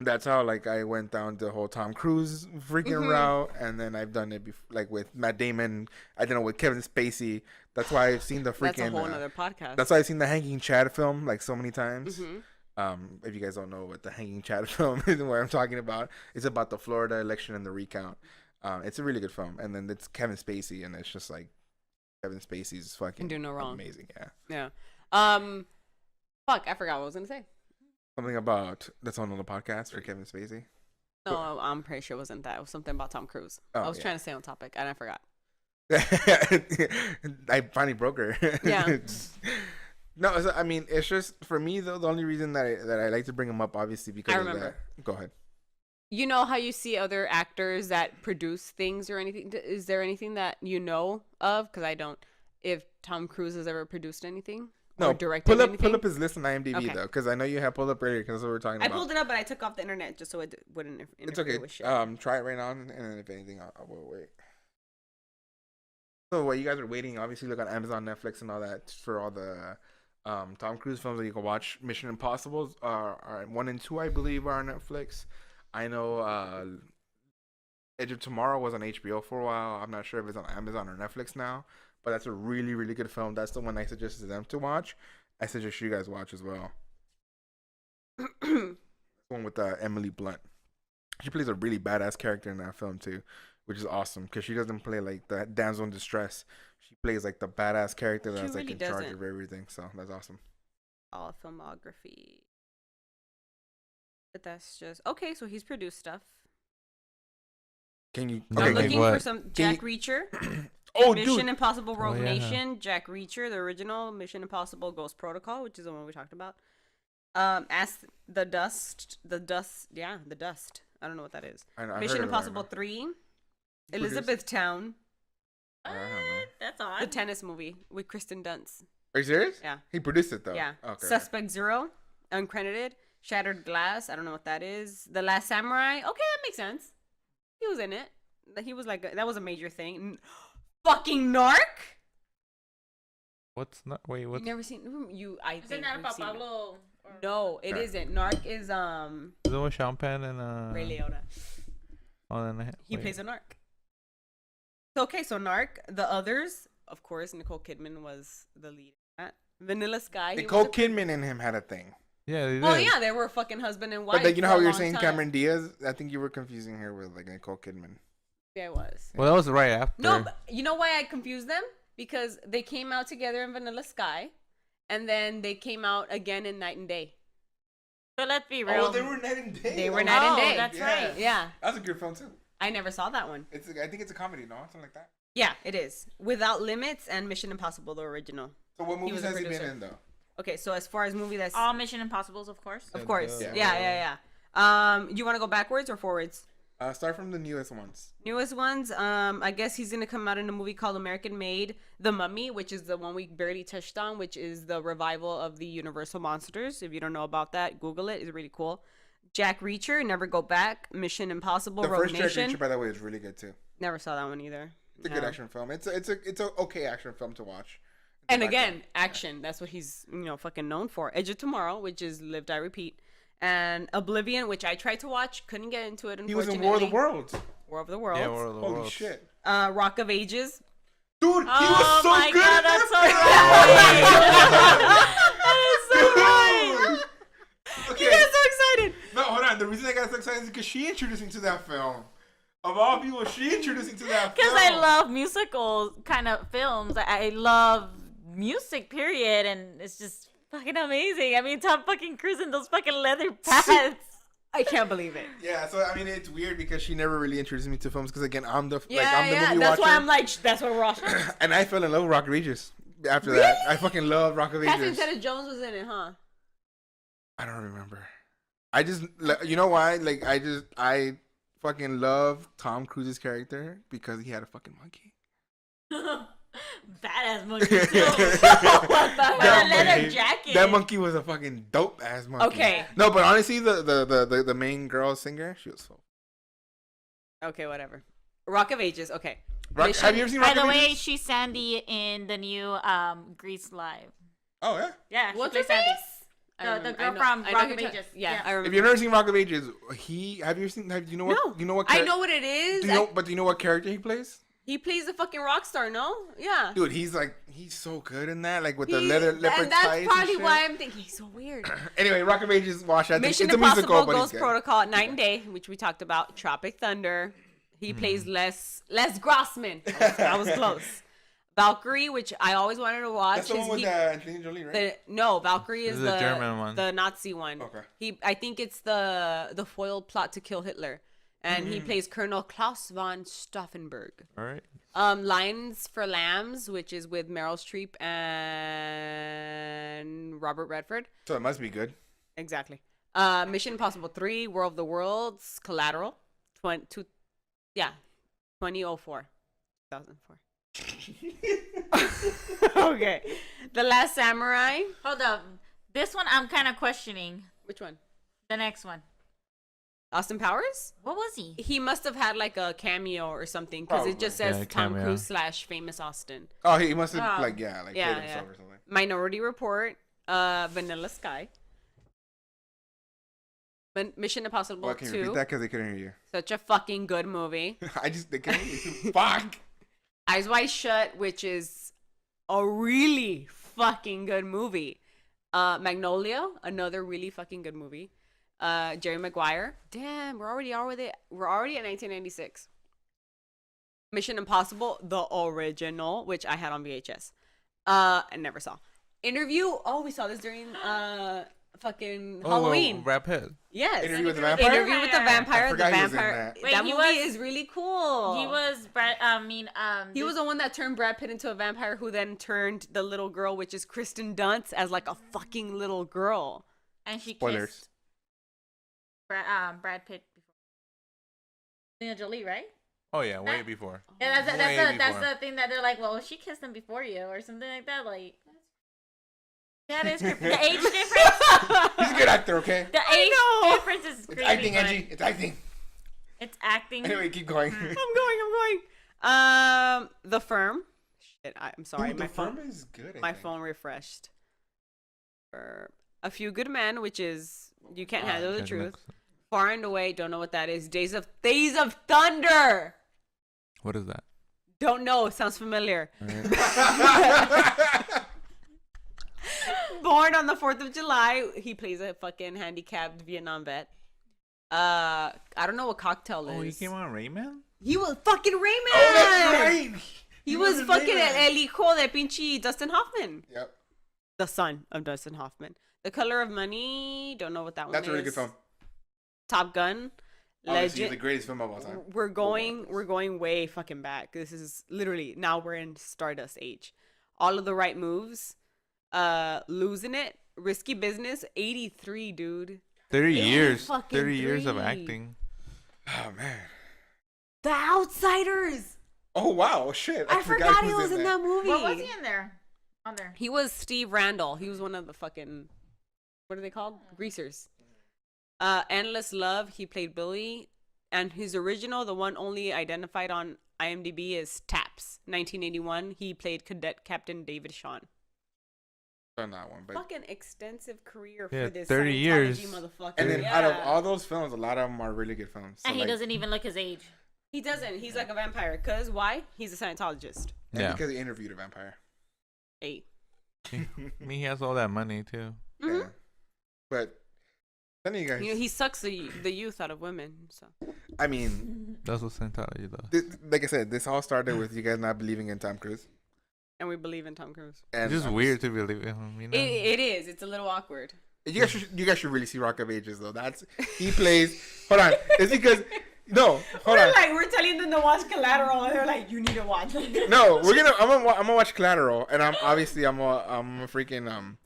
that's how like I went down the whole Tom Cruise freaking route, and then I've done it like with Matt Damon. I don't know, with Kevin Spacey. That's why I've seen the freaking. That's a whole other podcast. That's why I've seen the Hanging Chad film like so many times. If you guys don't know what the Hanging Chad film is and what I'm talking about, it's about the Florida election and the recount. It's a really good film, and then it's Kevin Spacey, and it's just like Kevin Spacey's fucking Can do no wrong. amazing. Yeah. Fuck, I forgot what I was gonna say. Something about that's on the podcast for Kevin Spacey. No, I'm pretty sure it wasn't that. It was something about Tom Cruise. Oh, I was yeah. trying to stay on topic, and I forgot. I finally broke her. Yeah. No, I mean, it's just for me though. The only reason that I like to bring him up, obviously, because I of remember. that. Go ahead. You know how you see other actors that produce things or anything? Is there anything that you know of? Because I don't. If Tom Cruise has ever produced anything No, or directed anything? pull up his list on IMDb Okay. though, because I know you have pulled up earlier because that's what we're talking I about. pulled it up, but I took off the internet just so it wouldn't interfere It's okay. with shit. Try it right now, and then if anything, I will wait. So while you guys are waiting, obviously look on Amazon, Netflix, and all that for all the Tom Cruise films that you can watch. Mission Impossible are 1 and 2, I believe, are on Netflix. I know Edge of Tomorrow was on HBO for a while. I'm not sure if it's on Amazon or Netflix now, but that's a really, really good film. That's the one I suggested them to watch. I suggest you guys watch as well. The one with Emily Blunt. She plays a really badass character in that film too, which is awesome because she doesn't play like the damsel in distress. She plays like the badass character that's like really in charge doesn't. of everything. So that's awesome. All filmography. But that's just okay. So he's produced stuff. Can you? No, I'm Okay, like looking what? for some Jack Reacher. oh, Mission dude. Impossible Rogue yeah. Nation, Jack Reacher, the original Mission Impossible Ghost Protocol, which is the one we talked about. As the Dust. I don't know what that is. I heard Mission of it, Impossible I know. 3, Produced. Elizabethtown, I don't know. That's odd. the tennis movie with Kristen Dunst. Are you serious? Yeah. He produced it though. Yeah. Okay. Suspect Zero, uncredited. Shattered Glass. I don't know what that is. The Last Samurai. Okay, that makes sense. He was in it. He was like that was a major thing. Fucking Narc. What's not? Wait, You what's? never seen you? I Isn't think that we've about seen it. Pablo? No, it isn't. Narc is Is it with Sean Penn and Ray Liotta. Oh, then He plays a narc. Okay, so Narc. The others, of course, Nicole Kidman was the lead. Vanilla Sky. he Nicole was a- Kidman and him had a thing. Yeah, they did. Well, yeah, they were fucking husband and wife. But like, you know for how a you were long saying time. Cameron Diaz? I think you were confusing her with like Nicole Kidman. Yeah, it was. Well, that was right after. No, but you know why I confused them? Because they came out together in Vanilla Sky, and then they came out again in Night and Day. But let's be real. Oh, they were night and day. They were night and day. That's right. Yeah, That's a good film too. I never saw that one. I think it's a comedy, no? Something like that. Yeah, it is. Without Limits and Mission Impossible, the original. So what movies was a has he been producer. in though? Okay, so as far as movie that's All Mission Impossibles, of course. of course, Yeah. yeah. You want to go backwards or forwards? Start from the newest ones. Newest ones. I guess he's gonna come out in a movie called American Made, The Mummy, which is the one we barely touched on, which is the revival of the Universal monsters. If you don't know about that, Google it. It's really cool. Jack Reacher, Never Go Back, Mission Impossible, The Rogue first Jack Nation. Reacher, by the way, is really good too. Never saw that one either. It's a good action film. It's a okay action film to watch. It's And a again, background. action. That's what he's fucking known for. Edge of Tomorrow, which is Live Die Repeat, and Oblivion, which I tried to watch, couldn't get into it. He was Unfortunately. in War of the Worlds. War of the Worlds. Yeah, World of the Holy Worlds. shit! Rock of Ages. Dude, he was Oh so my good god, in that's so that right. That is so right. Okay. You got so excited. No, hold on. The reason I got so excited is because she introduced me to that film. Of all people, she introduced me to that film. Because I love musical kind of films. I love music, period, and it's just fucking amazing. I mean, Tom fucking Cruise in those fucking leather pants. I can't believe it. Yeah, so I mean, it's weird because she never really introduced me to films. Because again, I'm the Yeah, I'm the movie that's watcher. why I'm like, that's what we're watching. And I fell in love with Rock of Ages after that. I fucking love Rock of Catherine Ages. Zeta-Jones was in it, huh? I don't remember. I just, you know why? Like, I fucking love Tom Cruise's character because he had a fucking monkey. Badass monkey too. What the hell? That Leather monkey- jacket. That monkey was a fucking dope ass monkey. Okay. No, but honestly, the main girl singer, she was so. Okay, whatever. Rock of Ages. Okay. Have you ever seen Rock By the of way, Ages? she's Sandy in the new Grease Live. Oh yeah. Yeah, she What's her plays Sandy. face? The girl from I know Rock who of you're Ages. talking- Yeah, I If remember. you've never seen Rock of Ages, have you seen? Do you know what? No. You know what? I know what it is. Do you know? But do you know what character he plays? He plays a fucking rock star, no? Yeah. Dude, he's so good in that, like with the He- leopard and that's tights probably and why shit. I'm thinking he's so weird. Anyway, Rock of Ages, watch that. Mission It's a Impossible musical, but Ghost it's good. Protocol, Night and Day, which we talked about. Tropic Thunder. He plays Les Grossman. I was close. Valkyrie, which I always wanted to watch. That's the one with Angelina Jolie, right? No, Valkyrie is This is the German one. the Nazi one. Okay. I think it's the foiled plot to kill Hitler, and he plays Colonel Klaus von Stauffenberg. All right. Lions for Lambs, which is with Meryl Streep and Robert Redford. So it must be good. Exactly. Mission Impossible 3, War of the Worlds, Collateral, 2004. Okay. The Last Samurai. Hold up. This one I'm kind of questioning. Which one? The next one. Austin Powers? What was he? He must have had like a cameo or something because it just says Yeah, Tom cameo. Cruise / famous Austin. Oh, he must have Oh. played Yeah, himself yeah. or something. Minority Report, Vanilla Sky, Mission Impossible Well, can you 2. repeat that because they couldn't hear you? Such a fucking good movie. They couldn't hear you. Fuck. Eyes Wide Shut, which is a really fucking good movie. Magnolia, another really fucking good movie. Jerry Maguire. Damn, we're already at 1996. Mission Impossible, the original, which I had on VHS. I never saw. Interview. Oh, we saw this during fucking Halloween. Brad Pitt. Yes. Interview with the Vampire? Interview with the Vampire. I The forgot he was in Vampire. that. Wait, That he movie was- is really cool. He was He was the one that turned Brad Pitt into a vampire, who then turned the little girl, which is Kristen Dunst, as like a fucking little girl. and she Spoilers. kissed Brad Pitt before. Angelina Jolie, right? Oh yeah, way before. Yeah, Way that's before. the thing that they're like, well, she kissed him before you or something like that. Like, yeah, it is creepy. The age difference. He's a good actor, okay? The age difference is It's creepy. acting, but Angie. It's acting. It's acting. Anyway, keep going. I'm going. The Firm. Shit, I'm sorry. Dude, my the phone. Firm is good. My phone refreshed. A Few Good Men, which is You Can't Handle the Truth. Far and Away, don't know what that is. Days of Thunder. What is that? Don't know. Sounds familiar. Born on the 4th of July. He plays a fucking handicapped Vietnam vet. I don't know what Cocktail is. Oh, he came on Rayman. He was fucking Rayman. Oh, that's right. He was fucking el hijo de pinche Dustin Hoffman. Yep. The son of Dustin Hoffman. The Color of Money. Don't know what that one That's is. a really good film. Top Gun. Obviously, Legend. the greatest film of all time. We're going way fucking back. This is literally, now we're in Stardust age. All of the Right Moves. Losing It. Risky Business. 83, dude. 30 years. fucking 30 years of three. acting. Oh, man. The Outsiders. Oh, wow. Shit. I forgot he he was in that movie. What was he in there? On there. He was Steve Randall. He was one of the fucking, what are they called? Greasers. Endless Love. He played Billy. And his original, the one only identified on IMDb, is Taps. 1981. He played Cadet Captain David Shawn. On that one, but Fucking extensive career Yeah, for this 30 Scientology years. motherfucker. and then Yeah. out of all those films, a lot of them are really good films. So And he like, doesn't even look his age. He doesn't. He's like a vampire. Cause why? He's a Scientologist. And Yeah. because he interviewed a vampire. Hey. I mean, he has all that money too. Mm-hmm. Yeah. But none of you guys. You know, he sucks the youth out of women. So. I mean, That's what Scientology does. like I said, this all started with you guys not believing in Tom Cruise. And we believe in Tom Cruise. And It's just weird to believe in him, you know? It is. It's a little awkward. You guys should really see Rock of Ages though. He plays. Hold on. It's because hold on. We're telling them to watch Collateral, and they're like, you need to watch. No, I'm gonna watch Collateral, and I'm a freaking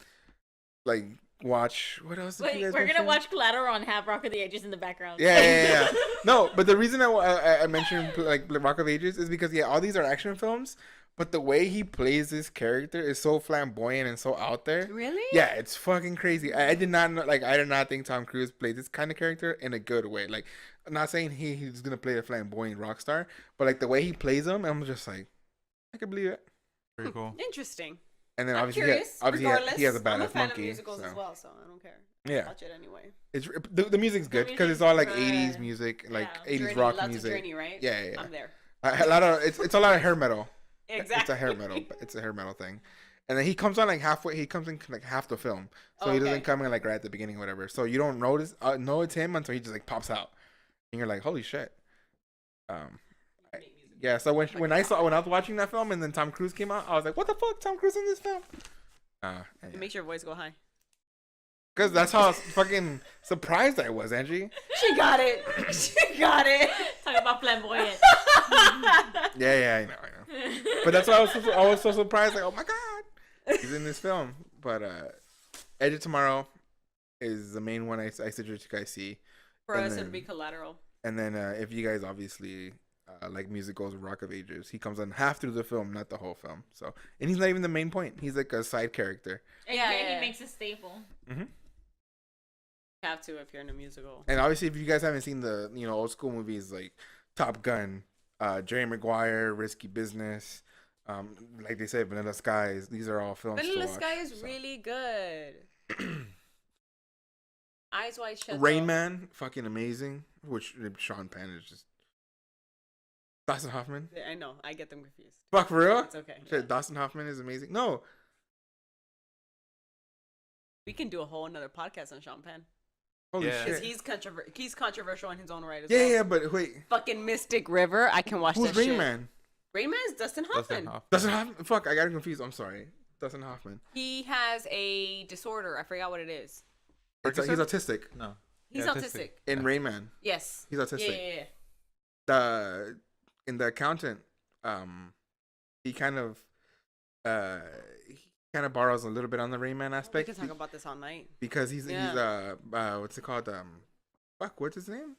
like watch what else? Wait, we're gonna watch Collateral and have Rock of the Ages in the background. Yeah. No, but the reason I mentioned like Rock of Ages is because all these are action films, but the way he plays this character is so flamboyant and so out there. Really? Yeah, it's fucking crazy. I did not know, I did not think Tom Cruise played this kind of character in a good way. Like, I'm not saying he's gonna play a flamboyant rock star, but like the way he plays him, I'm just like, I can believe it. Pretty cool. Interesting. And then I'm obviously, curious. obviously he has a I'm a badass fan monkey. of musicals So. as well, so I don't care. Yeah. Watch it anyway. It's the music's good because it's all like 80s music, like Yeah. 80s Journey, rock lots music. Of Journey, right? Yeah. I'm there. A lot of it's a lot of hair metal. Exactly. It's a hair metal. It's a hair metal thing. And then he comes on like halfway. He comes in like half the film, so he doesn't come in like right at the beginning or whatever. So you don't know it's him until he just like pops out, and you're like, holy shit. Yeah. So when I was watching that film and then Tom Cruise came out, I was like, what the fuck, Tom Cruise in this film? It makes your voice go high. Because that's how fucking surprised I was, Angie. She got it. She got it. Talk about flamboyant. Yeah, I know. But that's why I was so surprised. Like, oh my god, he's in this film. But Edge of Tomorrow is the main one I suggest you guys see. For And us, then- it'll be Collateral. And then if you guys obviously like musicals, Rock of Ages, he comes on half through the film, not the whole film. So, and he's not even the main point. He's like a side character. Yeah, Yeah. he makes a staple. Mm-hmm. You have to if you're in a musical. And obviously, if you guys haven't seen the old school movies like Top Gun, Jerry Maguire, Risky Business, like they said, Vanilla Skies, these are all films. Vanilla to watch, Sky is so. really good. Eyes Wide Shut. Rain though. Man, fucking amazing. Which Sean Penn is just. Dustin Hoffman. I know. I get them confused. Fuck for real. It's okay. Shit, Dustin Hoffman is amazing. No, We can do a whole another podcast on Sean Penn. holy Yeah. Because shit. he's controversial in his own right as Yeah, well. yeah, but wait, Fucking Mystic River. I can watch who's that Rain shit. Man? Rain Man's Dustin Hoffman. Dustin Hoffman. Fuck, I got him confused. I'm sorry. Dustin Hoffman. He has a disorder. I forgot what it is. He's autistic. No. He's Yeah, autistic. In Rain Man, Yes. he's autistic. Yeah. In the accountant, he kind of borrows a little bit on the Rain Man We aspect can talk about this all night. because he's what's it called? What's his name?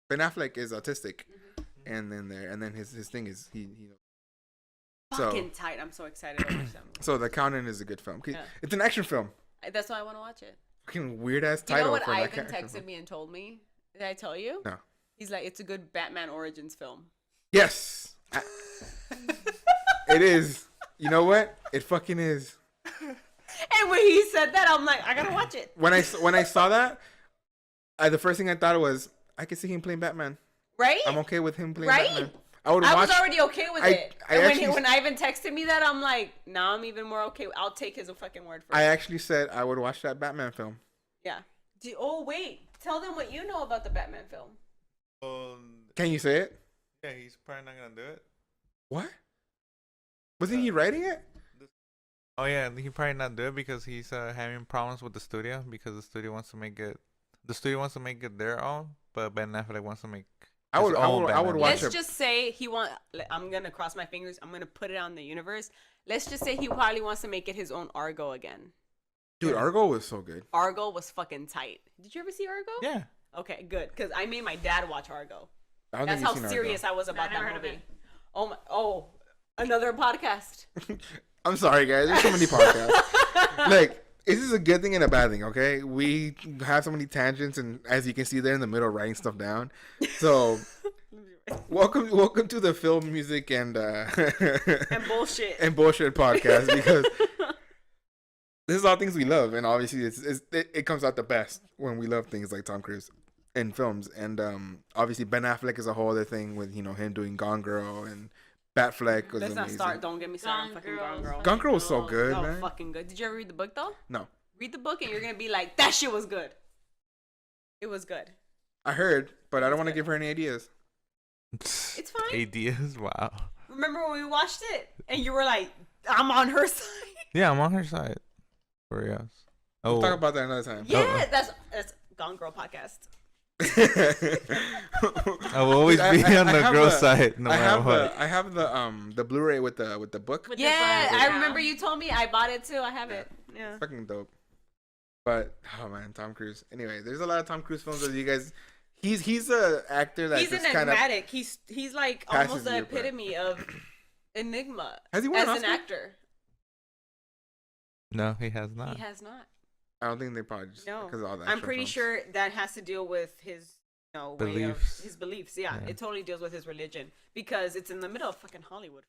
Ben Affleck is autistic, and then his thing is he So- Fucking tight. I'm so excited to watch them. so the accountant is a good film. Yeah. It's an action film. That's why I want to watch it. Fucking weird ass You title know what for an Ivan action texted film. me and told me? Did I tell you? No. He's like, it's a good Batman Origins film. Yes, it is. You know what? It fucking is. And when he said that, I'm like, I gotta watch it. When I saw that, the first thing I thought was, I could see him playing Batman. Right? I'm okay with him playing Right? Batman. I would I watch. was already okay with I- it. I And actually- when Ivan texted me that, I'm like, now I'm even more okay. I'll take his fucking word for I it. actually said I would watch that Batman film. Yeah. Oh, wait. Tell them what you know about the Batman film. Can you say it? Yeah, he's probably not gonna do it. What? Wasn't he writing it? Oh yeah, he probably not do it because he's having problems with the studio because the studio wants to make it. The studio wants to make it their own, but Ben Affleck wants to make. I would Batman. watch Let's it. just say I'm going to cross my fingers. I'm going to put it on the universe. Let's just say he probably wants to make it his own Argo again. Dude, Argo was so good. Argo was fucking tight. Did you ever see Argo? Yeah. Okay, good. Because I made my dad watch Argo. I don't That's think how you've seen serious Argo. I was about never that heard of movie. it. Oh, another podcast. I'm sorry, guys. There's so many podcasts. Like, this is a good thing and a bad thing, okay? We have so many tangents, and as you can see, they're in the middle writing stuff down. So, welcome to the film, music, and And bullshit. and bullshit podcast because this is all things we love, and obviously it comes out the best when we love things like Tom Cruise. in films, and obviously Ben Affleck is a whole other thing with him doing Gone Girl, and Batfleck was Let's not amazing. start. Don't get me started on fucking Gone Girl. Gone Girl was so good, Oh, man. fucking good. Did you ever read the book though? No, Read the book and you're gonna be like, that shit was good. It was good. I heard, but I don't want to give her any ideas. It's fine. Ideas, wow. Remember when we watched it and you were like, I'm on her side? Yeah, I'm on her side. For reals. We'll Oh, talk about that another time. Yeah, that's Gone Girl podcast. I will always be on the girl side, no matter what. I have the Blu-ray with the book. With the Yeah, book, I remember you told me. I bought it too. I have it. Yeah. Fucking dope. But oh man, Tom Cruise. Anyway, there's a lot of Tom Cruise films that you guys. He's a actor that He's just an kind of enigmatic. He's like passes almost the you, but- epitome of enigma. Has he won as an an Oscar? actor? No, he has not. He has not. I don't think they probably just No, because of all that. I'm pretty sure that has to deal with his way of Beliefs. his beliefs. Yeah, Yeah. it totally deals with his religion because it's in the middle of fucking Hollywood.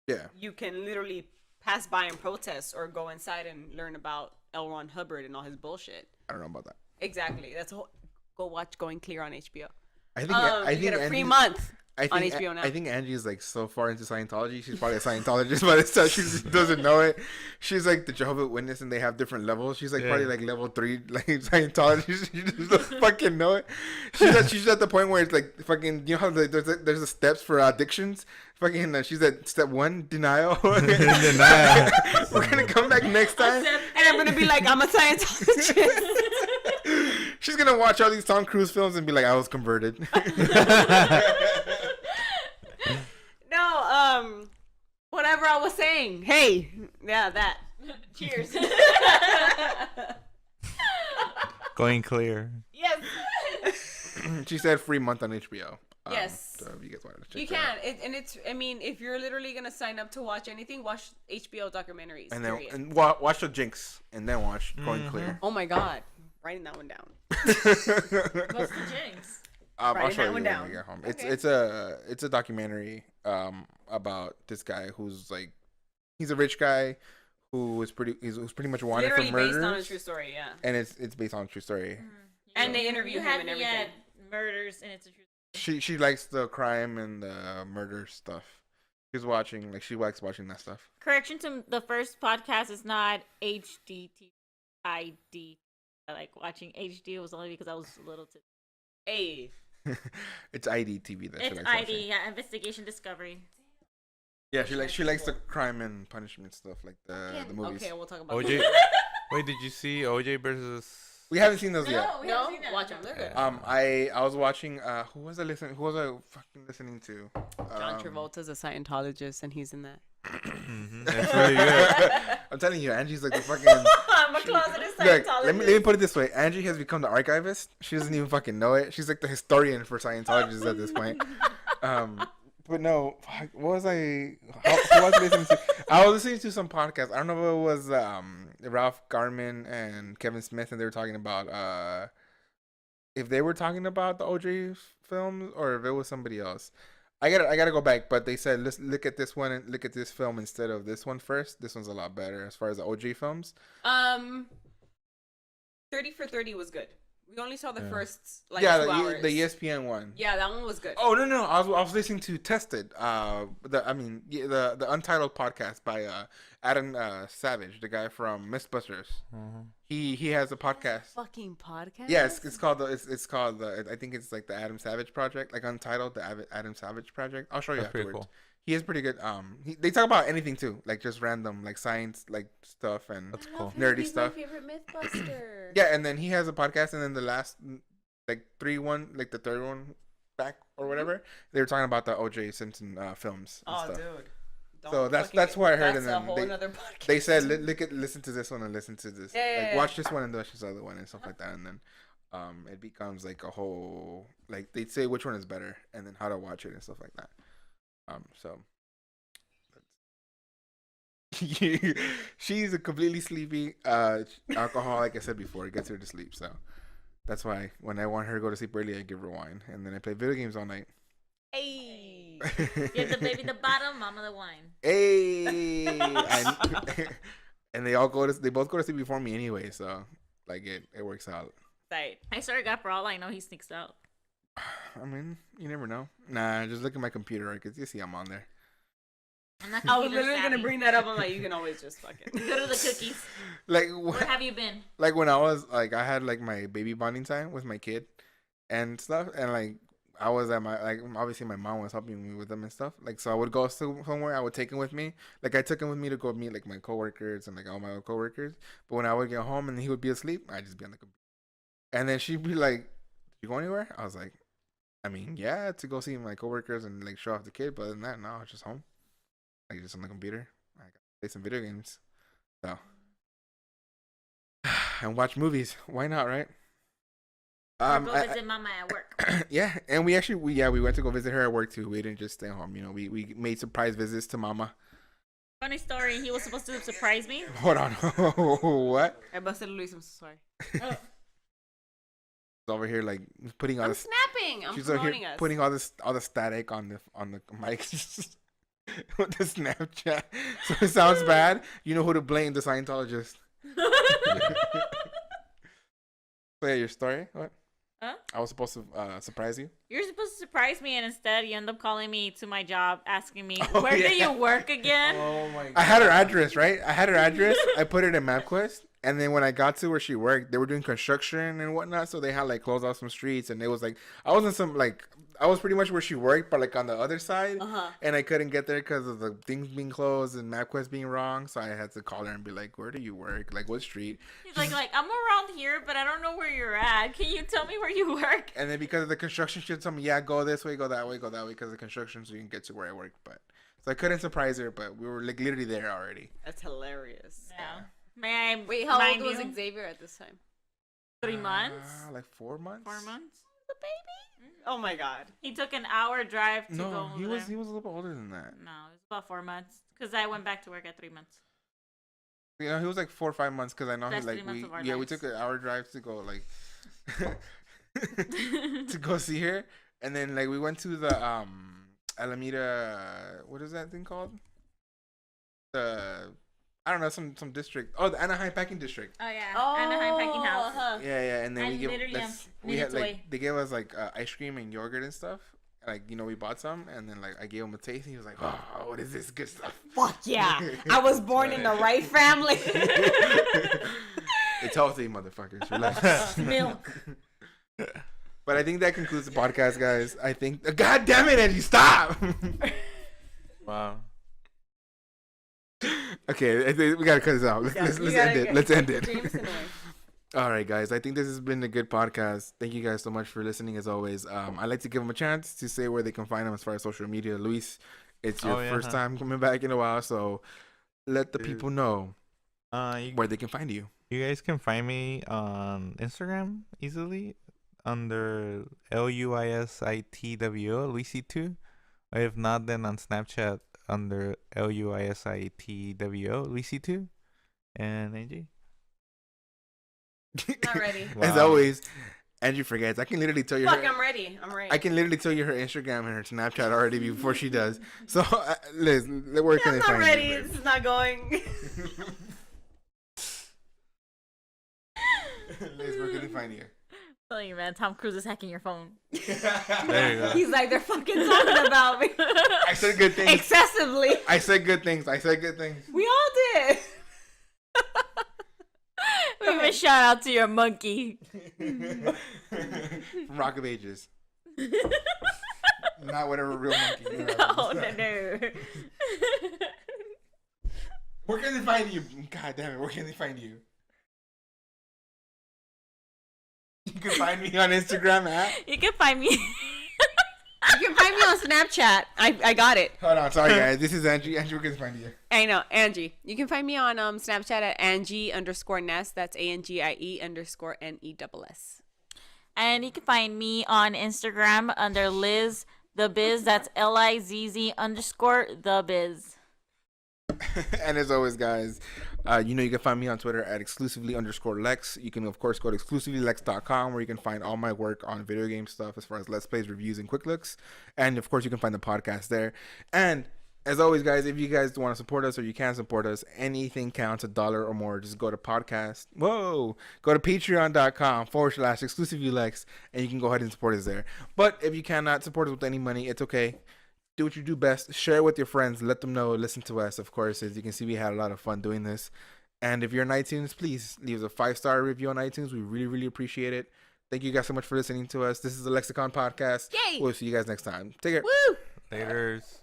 Yeah. You can literally pass by and protest or go inside and learn about L. Ron Hubbard and all his bullshit. I don't know about that. Exactly. That's a whole, go watch Going Clear on HBO. I think You get a free Angie- month I on think HBO now. I think Angie is like so far into Scientology. She's probably a Scientologist, but it's she just doesn't know it. She's like the Jehovah's Witness, and they have different levels. She's like probably like level 3, like Scientologist. She just doesn't fucking know it. She's at the point where it's like fucking. You know how like, there's the steps for addictions. Fucking, she's at step 1, denial. Denial. We're gonna come back next time. And I'm gonna be like, I'm a Scientologist. She's gonna watch all these Tom Cruise films and be like, I was converted. No, whatever I was saying. Hey, yeah, that. Cheers. Going clear. Yes. She said free month on HBO. Yes. So if you guys want to check You that can. out. And it's, I mean, if you're literally going to sign up to watch anything, watch HBO documentaries. And then period. watch the Jinx, and then watch Going Clear. Oh my God. Writing that one down. What's the jinx? I'll Writing show that you one when down. we get home. Okay. It's a documentary about this guy who's like he's a rich guy who's pretty much wanted Literally for murders. based on a true story, yeah. And it's based on a true story. And they interview you him had and me everything. at murders, and it's a truth. She likes the crime and the murder stuff. She likes watching that stuff. Correction to the first podcast is not HDT. ID. I like watching HD. It was only because I was a little too. Hey. It's IDTV that she It's likes ID, watching. yeah, Investigation Discovery. Yeah, she likes the crime and punishment stuff like the movies. Okay, we'll talk about OJ. that. Wait, did you see OJ versus? We haven't seen those yet. we No, haven't seen that. watch them. They're good. I was watching. Who was I fucking listening to? John Travolta's a Scientologist, and he's in that. That's really good. I'm telling you, Angie's like the fucking. I'm a closeted Look, Scientologist. let me put it this way. Angie has become the archivist. She doesn't even fucking know it. She's like the historian for Scientologists at this point. But no, fuck, what was I? Who was I listening to? I was listening to some podcast. I don't know if it was Ralph Garman and Kevin Smith, and they were talking about if they were talking about the OJ films or if it was somebody else. I gotta go back, but they said let's look at this one and look at this film instead of this one first. This one's a lot better as far as the OJ films. 30 for 30 was good. We only saw the first 2 the hours. ESPN one. Yeah, that one was good. Oh no! I was listening to Tested. The Untitled podcast by Adam Savage, the guy from Mythbusters. He has a podcast. Fucking podcast. Yes, it's called I think it's like the Adam Savage Project, like Untitled, the Adam Savage Project. I'll show you That's pretty afterwards. cool. He is pretty good. They talk about anything too, like just random like science like stuff and That's cool. nerdy stuff. My favorite MythBuster. Yeah, and then he has a podcast, and then the last the third one back or whatever, they were talking about the O.J. Simpson films and Oh, stuff. dude. So that's what I heard, and That's a then whole nother podcast. they said listen to this one and listen to this, Yeah. watch this one and watch this other one and stuff like that, and then it becomes like a whole like they'd say which one is better and then how to watch it and stuff like that. So she's a completely sleepy alcoholic. I said before, it gets her to sleep. So that's why when I want her to go to sleep early, I give her wine, and then I play video games all night. Hey. Give the baby the bottom, mama the wine. Hey, and they both go to sleep before me anyway. So like it works out Side. I swear to God, for all I know, he sneaks out. I mean, you never know. Nah, just look at my computer, right? Because you see I'm on there. I'm not I was computer literally gonna savvy. bring that up. I'm like, you can always just fucking Go to the cookies. Like, Where have you been? like when I was like, I had like my baby bonding time with my kid and stuff, and like I was at my like obviously my mom was helping me with them and stuff. Like, so I would go somewhere, I would take him with me. Like, I took him with me to go meet like my coworkers and like all my coworkers. But when I would get home and he would be asleep, I'd just be on the computer. And then she'd be like, "You go anywhere?" I was like, "I mean, yeah, to go see my coworkers and like show off the kid, but other than that, no, I was just home, like just on the computer. I got play some video games, so and watch movies. Why not, right?" Or go visit mama at work. Yeah, and we went to go visit her at work too. We didn't just stay home, you know. We made surprise visits to mama. Funny story. He was supposed to surprise me. Hold on, what? I busted Luis. I'm so sorry. Oh. Over here like putting all I'm this. snapping. I'm She's over promoting here us. putting all the static on the mic with the Snapchat. So it sounds bad. You know who to blame? The Scientologist. So yeah, your story. What? Huh? I was supposed to surprise you. You're supposed to surprise me, and instead you end up calling me to my job, asking me, Oh, "Where yeah. do you work again?" Oh my god. I had her address, right? I had her address. I put it in MapQuest. And then when I got to where she worked, they were doing construction and whatnot. So they had like closed off some streets. And it was like, I was in some like, I was pretty much where she worked, but like on the other side. And I couldn't get there because of the things being closed and MapQuest being wrong. So I had to call her and be like, "Where do you work? Like, what street?" He's like, "I'm around here, but I don't know where you're at. Can you tell me where you work?" And then because of the construction, she told me, "Yeah, go this way, go that way, go that way," because of the construction, so you can get to where I work. But so I couldn't surprise her, but we were like literally there already. That's hilarious. Yeah. May I Wait, how mind old was you? Xavier at this time? 3 months. Like 4 months. 4 months. The baby? Oh my god. He took an hour drive to go No, he over was there. a little bit older than that. No, it was about 4 months because I went back to work at 3 months. You know, he was like 4 or 5 months because I know Best he like 3 months of our we lives. took an hour drive to go like to go see her, and then like we went to the Alameda, what is that thing called? The I don't know, some district. Oh, the Anaheim Packing District. Oh yeah, Anaheim Packing House. Yeah, and then I we give literally am we had minutes like away. they gave us like ice cream and yogurt and stuff. Like, you know, we bought some, and then like I gave him a taste, and he was like, "Oh, what is this good stuff?" Fuck yeah. I was born in the right family. It's healthy, motherfuckers. Relax. Milk. But I think that concludes the podcast, guys. I think. God damn it, Angie, stop. Wow. Okay, I think we gotta cut this out. Let's end it. Let's end it. Jameson away. All right, guys. I think this has been a good podcast. Thank you guys so much for listening. As always, I'd like to give them a chance to say where they can find them as far as social media. Luis, it's your first time coming back in a while, so let the people know where they can find you. You guys can find me on Instagram easily under LUISITWO, Luisy2. Or if not, then on Snapchat under LUISITWO, Luisy2. And Angie? Not ready. As always, Angie forgets. I can literally tell you. Fuck, I'm ready. I'm ready. I can literally tell you her Instagram and her Snapchat already before she does. So, Liz, where can I'm they not find ready. you? This is not going. Liz, where can they find you? Tell you, man, Tom Cruise is hacking your phone. There you go. He's like, they're fucking talking about me. I said good things. Excessively. I said good things. We all did. Give a shout out to your monkey. From Rock of Ages. Not whatever real monkey. You No, no. Where can they find you? God damn it, where can they find you? You can find me on Instagram at... You can find me. You can find me on Snapchat. I got it. Hold on, sorry guys. This is Angie. Angie, where can they find you? I know, Angie. You can find me on Snapchat at Angie_Ness. That's ANGIE_NESS. And you can find me on Instagram under Liz the Biz. That's LIZZ_ the Biz. And as always, guys, you know you can find me on Twitter at exclusively_Lex. You can, of course, go to exclusivelylex.com where you can find all my work on video game stuff as far as Let's Plays, reviews, and quick looks. And, of course, you can find the podcast there. And As always, guys, if you guys want to support us or you can support us, anything counts, $1 or more. Just go to podcast. Go to patreon.com/exclusivelex, and you can go ahead and support us there. But if you cannot support us with any money, it's okay. Do what you do best. Share it with your friends. Let them know. Listen to us, of course. As you can see, we had a lot of fun doing this. And if you're on iTunes, please leave us a 5-star review on iTunes. We really, really appreciate it. Thank you guys so much for listening to us. This is the Lexicon Podcast. Yay! We'll see you guys next time. Take care. Woo! Laters.